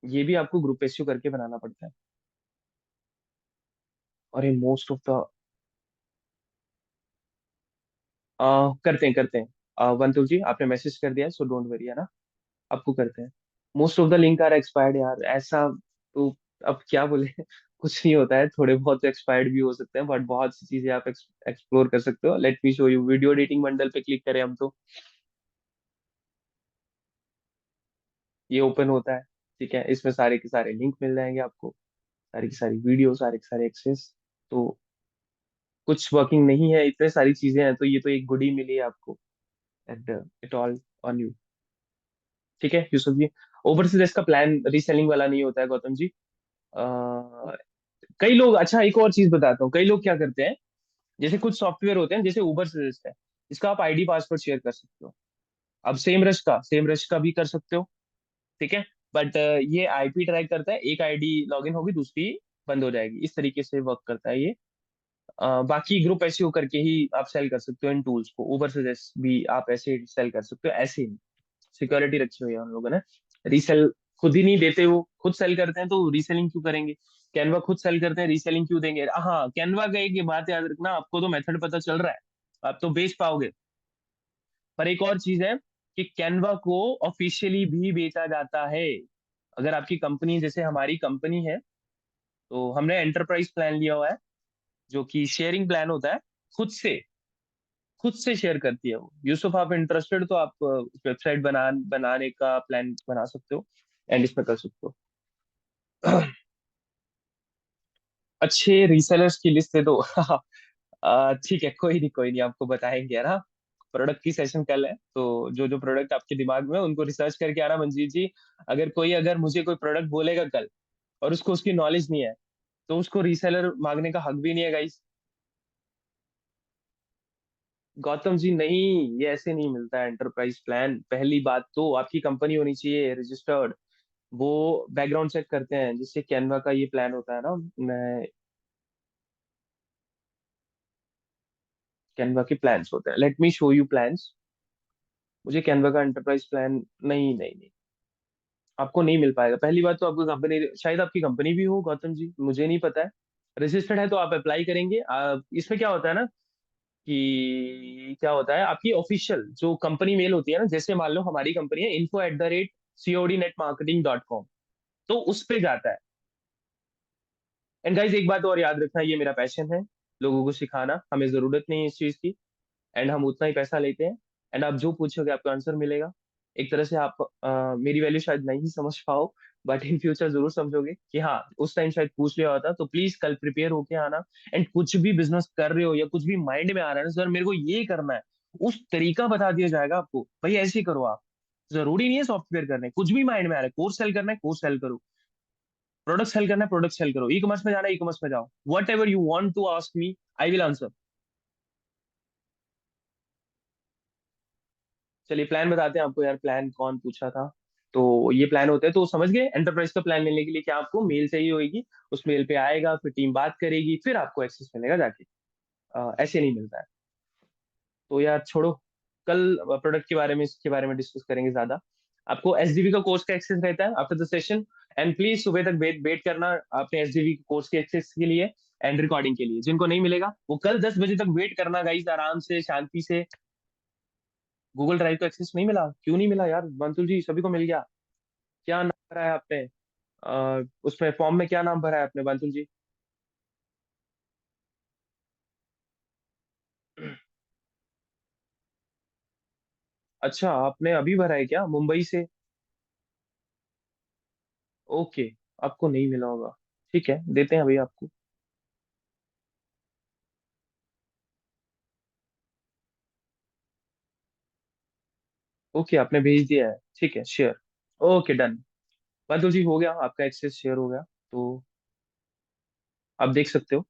ये भी आपको ग्रुप एसयू करके बनाना पड़ता है। और ये मोस्ट ऑफ द करते हैं करते हैं। वंतु जी आपने मैसेज कर दिया है, सो डोंट वरी, है ना? आपको करते हैं। Most of the link are expired यार, ऐसा तो अब क्या बोले कुछ नहीं होता है, थोड़े बहुत एक्सपायर्ड भी हो सकते हैं, बट बहुत सी चीजें आप एक्सप्लोर कर सकते हो। Let me show you, video editing bundle पे क्लिक करें हम तो ये ओपन होता है। ठीक है, इसमें सारे के सारे लिंक मिल जाएंगे आपको, सारी की सारी वीडियो, सारे के सारे एक्सेस। तो कुछ वर्किंग नहीं है, इतने सारी चीजें हैं, तो ये तो एक गुड ही मिली है आपको। And it all on you. ठीक है यूसुफ जी, ओवरसीज इसका प्लान रीसेलिंग वाला नहीं होता है गौतम जी। कई लोग, अच्छा एक और चीज बताता हूँ, कई लोग क्या करते हैं, जैसे कुछ सॉफ्टवेयर होते हैं, जैसे उबर सजेस्ट है, इसका आप आईडी पासवर्ड शेयर कर सकते हो। अब सेम रश का भी कर सकते हो। ठीक है, बट ये आईपी ट्रैक करता है, एक आईडी लॉगिन होगी, दूसरी बंद हो जाएगी, इस तरीके से वर्क करता है ये। बाकी ग्रुप एसईओ करके ही आप सेल कर सकते हो इन टूल्स को, उबर सजेस्ट भी आप ऐसे सेल कर सकते हो, ऐसे ही सिक्योरिटी रखी हुई है उन लोगों ने। रीसेल खुद ही नहीं देते, वो खुद सेल करते हैं, तो रीसेलिंग क्यों करेंगे? कैनवा खुद सेल करते हैं, रीसेलिंग क्यों देंगे? हाँ, कैनवा का एक ये बात याद रखना, आपको तो मेथड पता चल रहा है, आप तो बेच पाओगे। पर एक और चीज है कि कैनवा को ऑफिशियली भी बेचा जाता है। अगर आपकी कंपनी, जैसे हमारी कंपनी है, तो हमने एंटरप्राइज प्लान लिया हुआ है, जो कि शेयरिंग प्लान होता है, खुद से खुद से शेयर करती है वो। यूसुफ आप इंटरेस्टेड तो आप वेबसाइट बनाने का प्लान बना सकते हो, एंड इसमें कर सकते हो। अच्छे रीसेलर्स की लिस्ट दे दो। ठीक है, कोई नहीं, आपको बताएंगे, है ना? प्रोडक्ट की सेशन कल है, तो जो जो प्रोडक्ट आपके दिमाग में है उनको रिसर्च करके आना मंजीत जी। अगर मुझे कोई प्रोडक्ट बोलेगा कल, और उसको उसकी नॉलेज नहीं है, तो उसको रीसेलर मांगने का हक भी नहीं है गाइस। गौतम जी नहीं, ये ऐसे नहीं मिलता है एंटरप्राइज प्लान। पहली बात तो आपकी कंपनी होनी चाहिए रजिस्टर्ड, वो बैकग्राउंड चेक करते हैं, जिससे कैनवा का ये प्लान होता है ना। मैं कैनवा के प्लान्स होते हैं, let me show you plans. मुझे कैनवा का एंटरप्राइज प्लान, नहीं नहीं नहीं, आपको नहीं मिल पाएगा। पहली बात तो आपकी कंपनी, शायद आपकी कंपनी भी हो गौतम जी, मुझे नहीं पता है। रजिस्टर्ड है तो आप अप्लाई करेंगे। इसमें क्या होता है ना, कि क्या होता है, आपकी ऑफिशियल जो कंपनी मेल होती है ना, जैसे मान लो हमारी कंपनी है info@codnetmarketing.com, तो उस पे जाता है। एंड गाइज एक बात और याद रखना, ये मेरा पैशन है, लोगों को सिखाना, हमें जरूरत नहीं है इस चीज की, एंड हम उतना ही पैसा लेते हैं। एंड आप जो पूछोगे आपको आंसर मिलेगा। एक तरह से आप मेरी वैल्यू शायद नहीं समझ पाओ, बट इन फ्यूचर जरूर समझोगे कि हाँ, उस टाइम शायद पूछ लिया होता। तो प्लीज कल प्रिपेयर होके आना। एंड कुछ भी बिजनेस कर रहे हो या कुछ भी माइंड में आ रहा है ना, सर मेरे को ये करना है, उस तरीका बता दिया जाएगा आपको, भाई ऐसे ही करो आप। जरूरी नहीं है सॉफ्टवेयर करना है, कुछ भी माइंड में आ रहा है, कोर्स सेल करना है, कोर्स सेल करो, प्रोडक्ट सेल करना है, प्रोडक्ट सेल करो, ई कॉमर्स में जाना है, ई कॉमर्स में जाओ, whatever you want to ask me, I will answer. चलिए प्लान बताते हैं आपको यार, प्लान कौन पूछा था। तो ये प्लान होते हैं, तो समझ गए, एंटरप्राइज का प्लान लेने के लिए क्या आपको मेल चाहिए होगी, उस मेल पे आएगा, फिर टीम बात करेगी, फिर आपको एक्सेस मिलेगा जाके। ऐसे नहीं मिलता है। तो यार छोड़ो, कल प्रोडक्ट के बारे में, इसके बारे में डिस्कस करेंगे ज्यादा। आपको एसडीवी का कोर्स का एक्सेस रहता है after the session. And please सुबह तक वेट वेट करना अपने एसडीवी कोर्स के एक्सेस के लिए एंड रिकॉर्डिंग के लिए। जिनको नहीं मिलेगा वो कल 10 बजे तक वेट करना गाइस, आराम से शांति से। गूगल ड्राइव का एक्सेस नहीं मिला? क्यों नहीं मिला यार बंतुल जी, सभी को मिल गया। क्या नाम भरा है आपने? उसमें फॉर्म में क्या नाम भरा है आपने बंतुल जी? अच्छा, आपने अभी भरा है क्या मुंबई से? ओके, आपको नहीं मिला होगा। ठीक है, देते हैं अभी आपको। ओके, आपने भेज दिया है, ठीक है, शेयर। Okay, done. बंधु जी, हो गया आपका एक्सेस शेयर हो गया। तो आप देख सकते हो।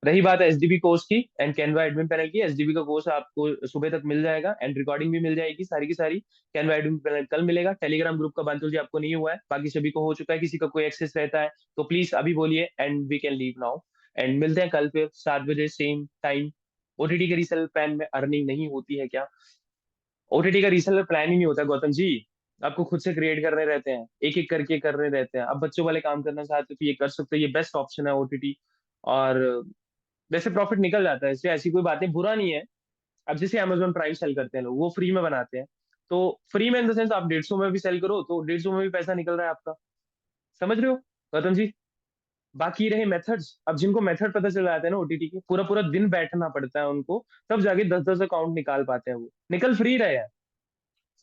रही बात है एसडीबी कोर्स की एंड कैनवा एडमिन पैनल की, एसडीबी का कोर्स आपको सुबह तक मिल जाएगा एंड रिकॉर्डिंग भी मिल जाएगी सारी की सारी। कैनवा एडमिन पैनल कल मिलेगा। टेलीग्राम ग्रुप का बांतुल जी आपको नहीं हुआ है, बाकी सभी को हो चुका है। किसी का कोई एक्सेस रहता है तो प्लीज अभी बोलिए and we can leave now. And मिलते हैं कल फिर 7 बजे सेम टाइम। ओटीटी के रीसेलर प्लान में अर्निंग नहीं होती है क्या? ओटीटी का रीसेलर प्लान ही नहीं होता गौतम जी। आपको खुद से क्रिएट करने रहते हैं, एक एक करके करने रहते हैं। अब बच्चों वाले काम करना चाहते हो तो ये कर सकते हो, ये बेस्ट ऑप्शन है ओटीटी। और वैसे प्रॉफिट निकल जाता है इससे, ऐसी कोई बात नहीं, बुरा नहीं है। अब जैसे अमेजोन प्राइम सेल करते हैं लोग, वो फ्री में बनाते हैं। तो फ्री में इन द सेंस आप 150 में भी सेल करो तो 150 में भी पैसा निकल रहा है आपका। समझ रहे हो गौतम जी? बाकी रहे मेथड्स, अब जिनको मेथड पता चल जाते हैं ना ओटीटी के, पूरा पूरा दिन बैठना पड़ता है उनको, तब जाके 10-10 अकाउंट निकाल पाते हैं। वो निकल फ्री रहे हैं।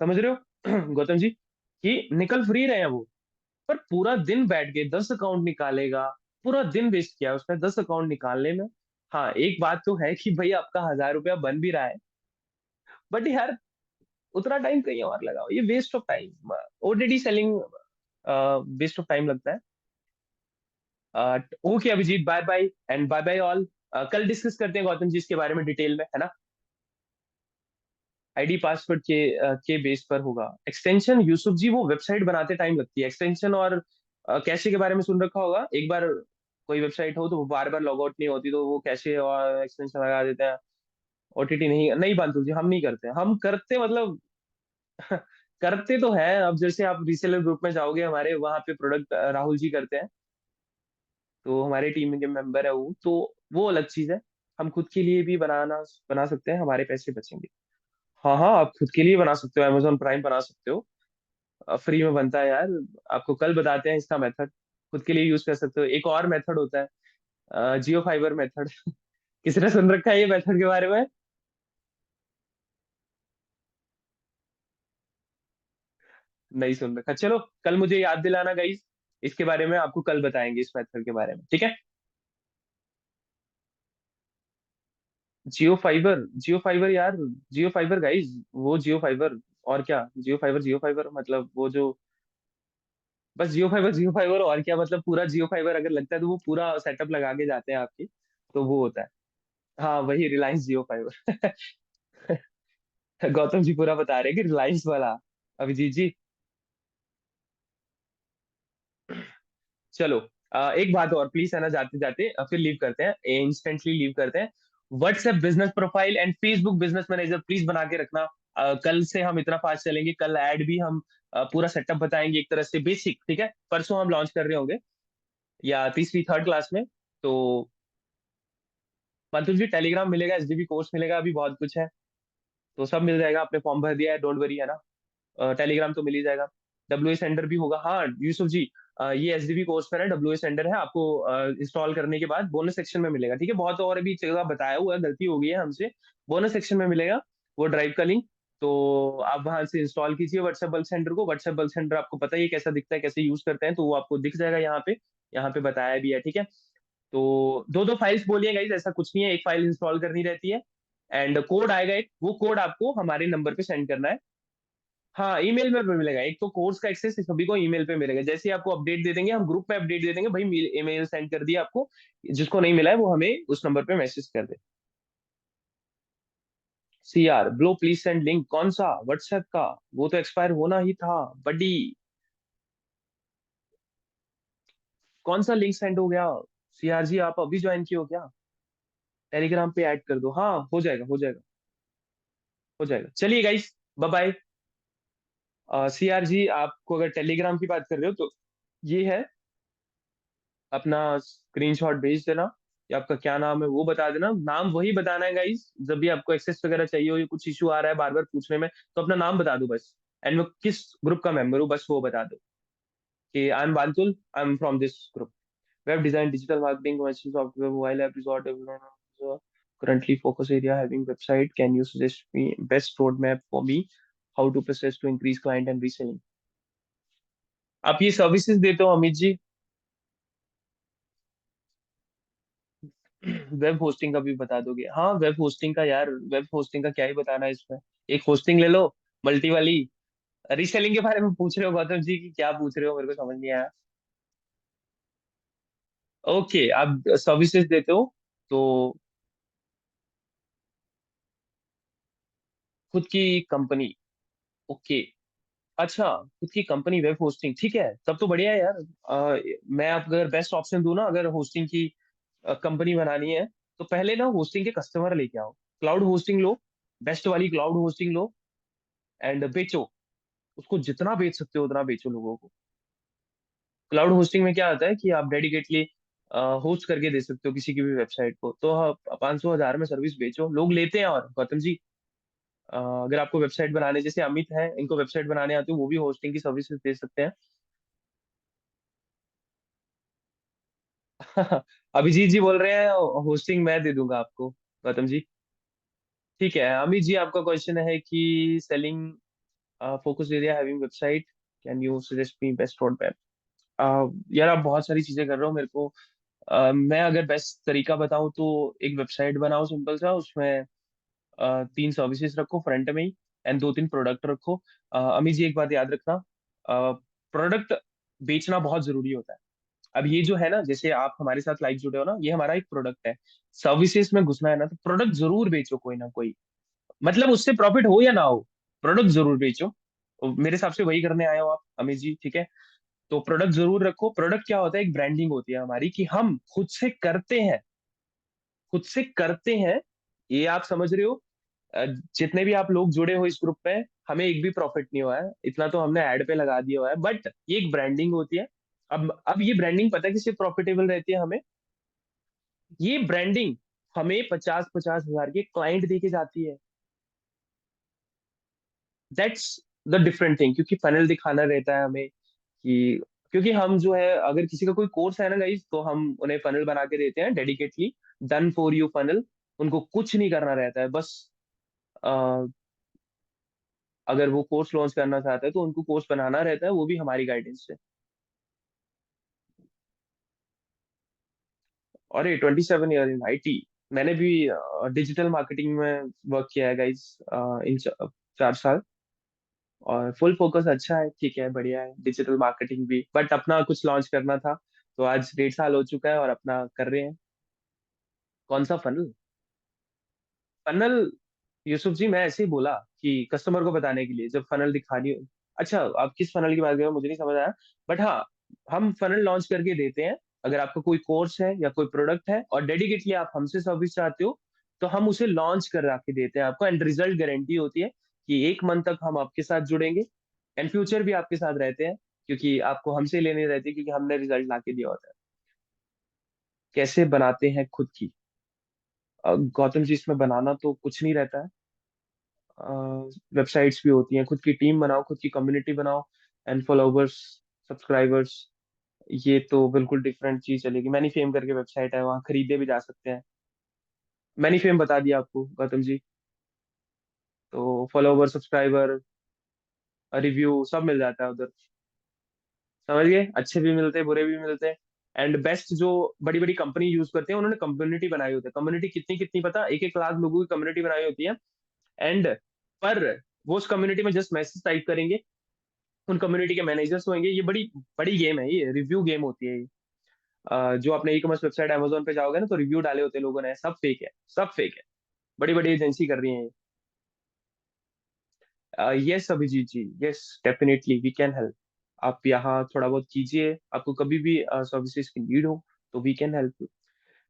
समझ रहे हो गौतम जी? कि निकल फ्री रहे हैं वो, पर पूरा दिन बैठ के 10 अकाउंट निकालेगा। पूरा दिन वेस्ट किया उसने 10 अकाउंट निकालने में। हाँ, एक बात तो है कि भाई आपका 1,000 रुपया बन भी रहा है, बट यार उतना टाइम कहीं और लगाओ, ये waste of time. OTT selling waste of time लगता है। Okay Abhijeet, bye bye and bye bye all. कल डिस्कस करते हैं गौतम जी इसके बारे में डिटेल में, है ना? आईडी पासवर्ड के बेस पर होगा एक्सटेंशन। यूसुफ जी, वो वेबसाइट बनाते टाइम लगती है एक्सटेंशन। और कैशे के बारे में सुन रखा होगा एक बार। कोई वेबसाइट हो तो वो बार बार लॉग आउट नहीं होती, तो वो कैशे और एक्सटेंशन लगा देते हैं। ओटीटी नहीं, नहीं बांधू जी, हम नहीं करते। हम करते मतलब करते तो है। अब जैसे आप रीसेलर ग्रुप में जाओगे हमारे, वहां पे प्रोडक्ट राहुल जी करते हैं, तो हमारे टीम के मेंबर है वो अलग चीज है। हम खुद के लिए भी बना सकते हैं, हमारे पैसे बचेंगे। हाँ हाँ, आप खुद के लिए बना सकते हो, अमेजोन प्राइम बना सकते हो। फ्री में बनता है यार। आपको कल बताते हैं इसका मेथड। खुद के लिए यूज कर सकते हो। एक और मेथड होता है जियो फाइबर मेथड। किसने सुन रखा है ये मेथड के बारे में? नहीं सुन रखा, चलो कल मुझे याद दिलाना गाइस। इसके बारे में आपको कल बताएंगे, इस मेथड के बारे में, ठीक है? जियो फाइबर यार। जियो फाइबर गाइस, वो जियो फाइबर। और क्या, जियो फाइबर मतलब वो जो, बस जियो फाइबर और क्या मतलब, पूरा जियो फाइबर अगर लगता है तो वो पूरा सेटअप लगा के जाते हैं आपकी। तो वो होता है। हाँ, वही रिलायंस जियो फाइबर। गौतम जी पूरा बता रहे हैं कि रिलायंस वाला। अभिजीत जी, चलो एक बात और प्लीज, है ना, जाते जाते फिर लीव करते हैं, इंस्टेंटली लीव करते हैं। WhatsApp business profile and Facebook business manager please बना के रखना। कल से हम इतना फास्ट चलेंगे, कल ऐड भी हम पूरा सेटअप बताएंगे एक तरह से बेसिक, ठीक है? परसों हम लॉन्च कर रहे होंगे, या तीसरी थर्ड क्लास में। तो मंतुल जी, टेलीग्राम मिलेगा, एसडीबी कोर्स मिलेगा, अभी बहुत कुछ है। तो सब मिल जाएगा, आपने फॉर्म भर दिया है, डोंट वरी, है ना? टेलीग्राम तो मिल ही जाएगा। डब्ल्यू ए सेंटर भी होगा, हाँ यूसुफ जी। ये एसडीबी कोर्स पर है, डब्ल्यू ए सेंटर है, आपको इंस्टॉल करने के बाद बोनस सेक्शन में मिलेगा, ठीक है? बहुत और अभी जगह बताया हुआ है, गलती हो गई है हमसे। बोनस सेक्शन में मिलेगा वो ड्राइव का लिंक। तो आप वहां से इंस्टॉल कीजिए व्हाट्सएप बल्क सेंटर को। व्हाट्सएप बल्क सेंटर आपको पता ही है कैसा दिखता है, कैसे यूज करते हैं, तो वो आपको दिख जाएगा यहाँ पे। यहाँ पे बताया भी है, ठीक है? तो दो दो फाइल्स बोलिए गाइज, ऐसा कुछ नहीं है, एक फाइल इंस्टॉल करनी रहती है। एंड कोड आएगा एक, वो कोड आपको हमारे नंबर पे सेंड करना है। हाँ, ईमेल में भी मिलेगा। एक तो कोर्स का एक्सेस सभी को ईमेल पे मिलेगा, जैसे ही आपको अपडेट दे देंगे, हम ग्रुप में अपडेट दे देंगे, भाई ईमेल सेंड कर दिया आपको। जिसको नहीं मिला है वो हमें उस नंबर पे मैसेज कर दे। सीआर ब्लो प्लीज सेंड लिंक, कौन सा? व्हाट्सएप का? वो तो एक्सपायर होना ही था बडी। कौन सा लिंक सेंड हो गया? सीआर जी, आप अभी ज्वाइन किए हो क्या? टेलीग्राम पे ऐड कर दो, हाँ हो जाएगा हो जाएगा। हो जाएगा, चलिए गाइस, बाय बाय। सीआर जी, आपको अगर टेलीग्राम की बात कर रहे हो तो ये है, अपना स्क्रीनशॉट भेज देना। कि आपका क्या नाम है वो बता देना, नाम वही बताना है गाइस। जब भी आपको एक्सेस वगैरह चाहिए हो, या कुछ इशू आ रहा है बार बार पूछने में, तो अपना नाम बता दो बस। एंड वो किस ग्रुप का मेंबर हो, बस वो बता दो कि I am Bantul, I am from this group. Web design, digital marketing, commercial software, mobile app, resort development, currently focus area having website, can you suggest me best roadmap for me, how to process to increase client and reselling? आप ये services देते हो Amit ji? Web hosting का भी बता दोगे? हाँ, web hosting का यार, वेब होस्टिंग का क्या ही बताना है इसमें। एक होस्टिंग ले लो, मल्टी वाली। रीसेलिंग के बारे में पूछ रहे हो गौतम जी की क्या पूछ रहे हो, मेरे को समझ नहीं आया। ओके, आप सर्विसेज देते हो तो खुद की कंपनी। ओके। अच्छा, खुद की कंपनी वेब होस्टिंग, ठीक है, तब तो बढ़िया है यार। मैं आपको अगर बेस्ट ऑप्शन दूं ना, अगर होस्टिंग की कंपनी बनानी है, तो पहले ना होस्टिंग के कस्टमर लेके आओ, क्लाउड होस्टिंग लो, बेस्ट वाली क्लाउड होस्टिंग लो, एंड बेचो। उसको जितना बेच सकते हो उतना बेचो लोगों को। क्लाउड होस्टिंग में क्या आता है कि आप डेडिकेटली होस्ट करके दे सकते हो किसी की भी वेबसाइट को, तो 500 1000 में सर्विस बेचो, लोग लेते हैं। और गौतम जी, अगर आपको वेबसाइट बनाने, जैसे अमित है, इनको वेबसाइट बनाने आती है, वो भी होस्टिंग की सर्विसेज दे सकते हैं। अभिजीत जी बोल रहे हैं होस्टिंग मैं दे दूंगा आपको, गौतम जी। ठीक है, अमित जी, आपका क्वेश्चन है कि selling focus area having website, can you suggest me best road map? यार, आप बहुत सारी चीजें कर रहे हो मेरे को। मैं अगर बेस्ट तरीका बताऊं तो एक वेबसाइट बनाओ सिंपल सा, उसमें 3 सर्विसेज रखो फ्रंट में ही, एंड 2 3 प्रोडक्ट रखो। अमित जी, एक बात याद रखना, प्रोडक्ट बेचना बहुत जरूरी होता है। अब ये जो है ना, जैसे आप हमारे साथ लाइव जुड़े हो ना, ये हमारा एक प्रोडक्ट है। सर्विसेज में घुसना है ना, तो प्रोडक्ट जरूर बेचो कोई ना कोई, मतलब उससे प्रॉफिट हो या ना हो, प्रोडक्ट जरूर बेचो। और मेरे हिसाब से वही करने आए हो आप, अमित जी, ठीक है? तो प्रोडक्ट जरूर रखो। प्रोडक्ट क्या होता है, एक ब्रांडिंग होती है हमारी, कि हम खुद से करते हैं, खुद से करते हैं। ये आप समझ रहे हो? अ, जितने भी आप लोग जुड़े हो इस ग्रुप में, हमें एक भी प्रॉफिट नहीं हुआ है, इतना तो हमने ऐड पे लगा दिया हुआ है, बट ये एक ब्रांडिंग होती है। अब ये ब्रांडिंग पता है किससे प्रॉफिटेबल रहती है हमें? ये ब्रांडिंग हमें 50 50 हजार के क्लाइंट देके जाती है। दैट्स द डिफरेंट थिंग, क्योंकि फनल दिखाना रहता है हमें कि, क्योंकि हम जो है, अगर किसी का कोई कोर्स है ना गाइस, तो हम उन्हें फनल बना के देते हैं dedicatedly, done for you funnel. उनको कुछ नहीं करना रहता है, बस अ, अगर वो कोर्स लॉन्च करना चाहते हैं तो उनको कोर्स बनाना रहता है, वो भी हमारी गाइडेंस से। और ये 27 ईयर इन आईटी। मैंने भी डिजिटल मार्केटिंग में वर्क किया है गाइस, इन 4 साल। और फुल फोकस अच्छा है, ठीक है, बढ़िया है डिजिटल मार्केटिंग भी, बट अपना कुछ लॉन्च करना था, तो आज 1.5 साल हो चुका है और अपना कर रहे हैं। कौन सा फनल? फनल, यूसुफ जी, मैं ऐसे ही बोला कि कस्टमर को बताने के लिए जब फनल दिखानी हो। अच्छा, आप किस फनल की बात कर रहे हो मुझे नहीं समझ आया, बट हाँ, हम फनल लॉन्च करके देते हैं। अगर आपका कोई कोर्स है या कोई प्रोडक्ट है और डेडिकेटली आप हमसे सर्विस चाहते हो, तो हम उसे लॉन्च करा के देते हैं आपको, एंड रिजल्ट गारंटी होती है कि 1 मंथ तक हम आपके साथ जुड़ेंगे, एंड फ्यूचर भी आपके साथ रहते हैं, क्योंकि आपको हमसे लेने रहती है, क्योंकि हमने रिजल्ट ला के दिया होता है। कैसे बनाते हैं खुद की? गौतम जी, इसमें बनाना तो कुछ नहीं रहता है। वेबसाइट्स भी होती हैं, खुद की टीम बनाओ, खुद की कम्युनिटी बनाओ, एंड फॉलोवर्स, सब्सक्राइबर्स, ये तो बिल्कुल डिफरेंट चीज चलेगी। मैनीफेम करके वेबसाइट है, वहाँ खरीदे भी जा सकते हैं। मैनीफेम बता दिया आपको गौतम जी। तो फॉलोवर, सब्सक्राइबर, रिव्यू सब मिल जाता है उधर। समझ गए? अच्छे भी मिलते हैं, बुरे भी मिलते हैं। एंड बेस्ट जो बड़ी बड़ी कंपनी यूज करते हैं, उन्होंने कम्युनिटी बनाई होती है। कम्युनिटी कितनी कितनी पता, 1 1 लाख लोगों की कम्युनिटी बनाई होती है। एंड पर वो उस कम्युनिटी में जस्ट मैसेज टाइप करेंगे, उन कम्युनिटी के मैनेजर्स होंगे। ये बड़ी बड़ी गेम है, ये रिव्यू गेम होती है ये। जो आपने ई कॉमर्स वेबसाइट अमेजोन पे जाओगे ना, तो रिव्यू डाले होते हैं लोगों ने, सब फेक है, सब फेक है। बड़ी बड़ी एजेंसी कर रही है। Yes Abhijeet ji, yes, definitely we can help. आप यहाँ थोड़ा बहुत कीजिए, आपको कभी भी सर्विसेज की नीड हो तो वी कैन हेल्प।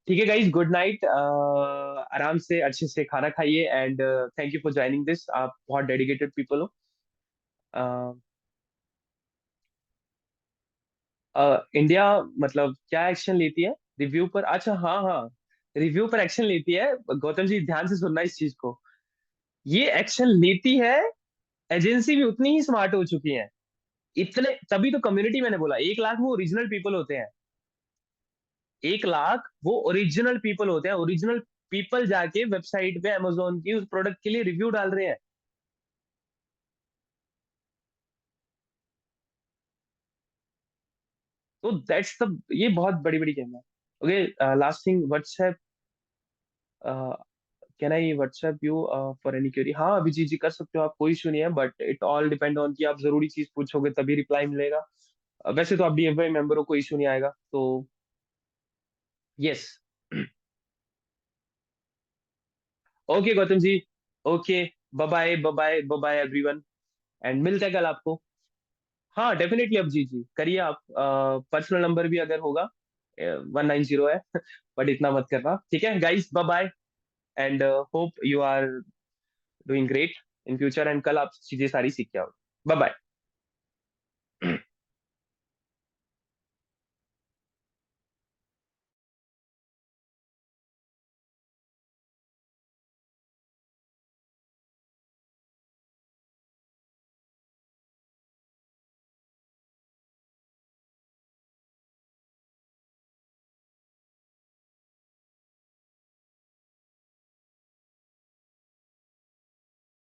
ठीक है गाइज, गुड नाइट, आराम से अच्छे से खाना खाइए, and thank you for joining this. आप बहुत डेडिकेटेड पीपल हो। इंडिया मतलब क्या एक्शन लेती है रिव्यू पर? अच्छा, हाँ हाँ, रिव्यू पर एक्शन लेती है। गौतम जी, ध्यान से सुनना इस चीज को, ये एक्शन लेती है। एजेंसी भी उतनी ही स्मार्ट हो चुकी है, इतने, तभी तो कम्युनिटी मैंने बोला 1 लाख वो ओरिजिनल पीपल होते हैं। 1 लाख वो ओरिजिनल पीपल होते हैं, ओरिजिनल पीपल जाके वेबसाइट पे अमेजोन की उस प्रोडक्ट के लिए रिव्यू डाल रहे हैं। तो दैट्स द, ये बहुत बड़ी बड़ी गेम है। Okay, last thing, WhatsApp can I WhatsApp you for any query? हाँ अभिजीत जी कर सकते हो आप, कोई इशू नहीं है, but it all depend on कि आप जरूरी चीज पूछोगे तभी रिप्लाई मिलेगा। वैसे तो आप डीएफआई मेंबर हो, कोई इशू नहीं आएगा तो। Yes. Okay Gautam ji. Okay. Bye bye bye bye bye bye everyone. And मिलते हैं कल आपको। हाँ डेफिनेटली अभिजीत जी करिए आप। पर्सनल नंबर भी अगर होगा 190 है। बट इतना मत करना, ठीक है guys, bye bye. And hope you are doing great in future, and कल आप चीजें सारी सीख के आओगे। Bye bye.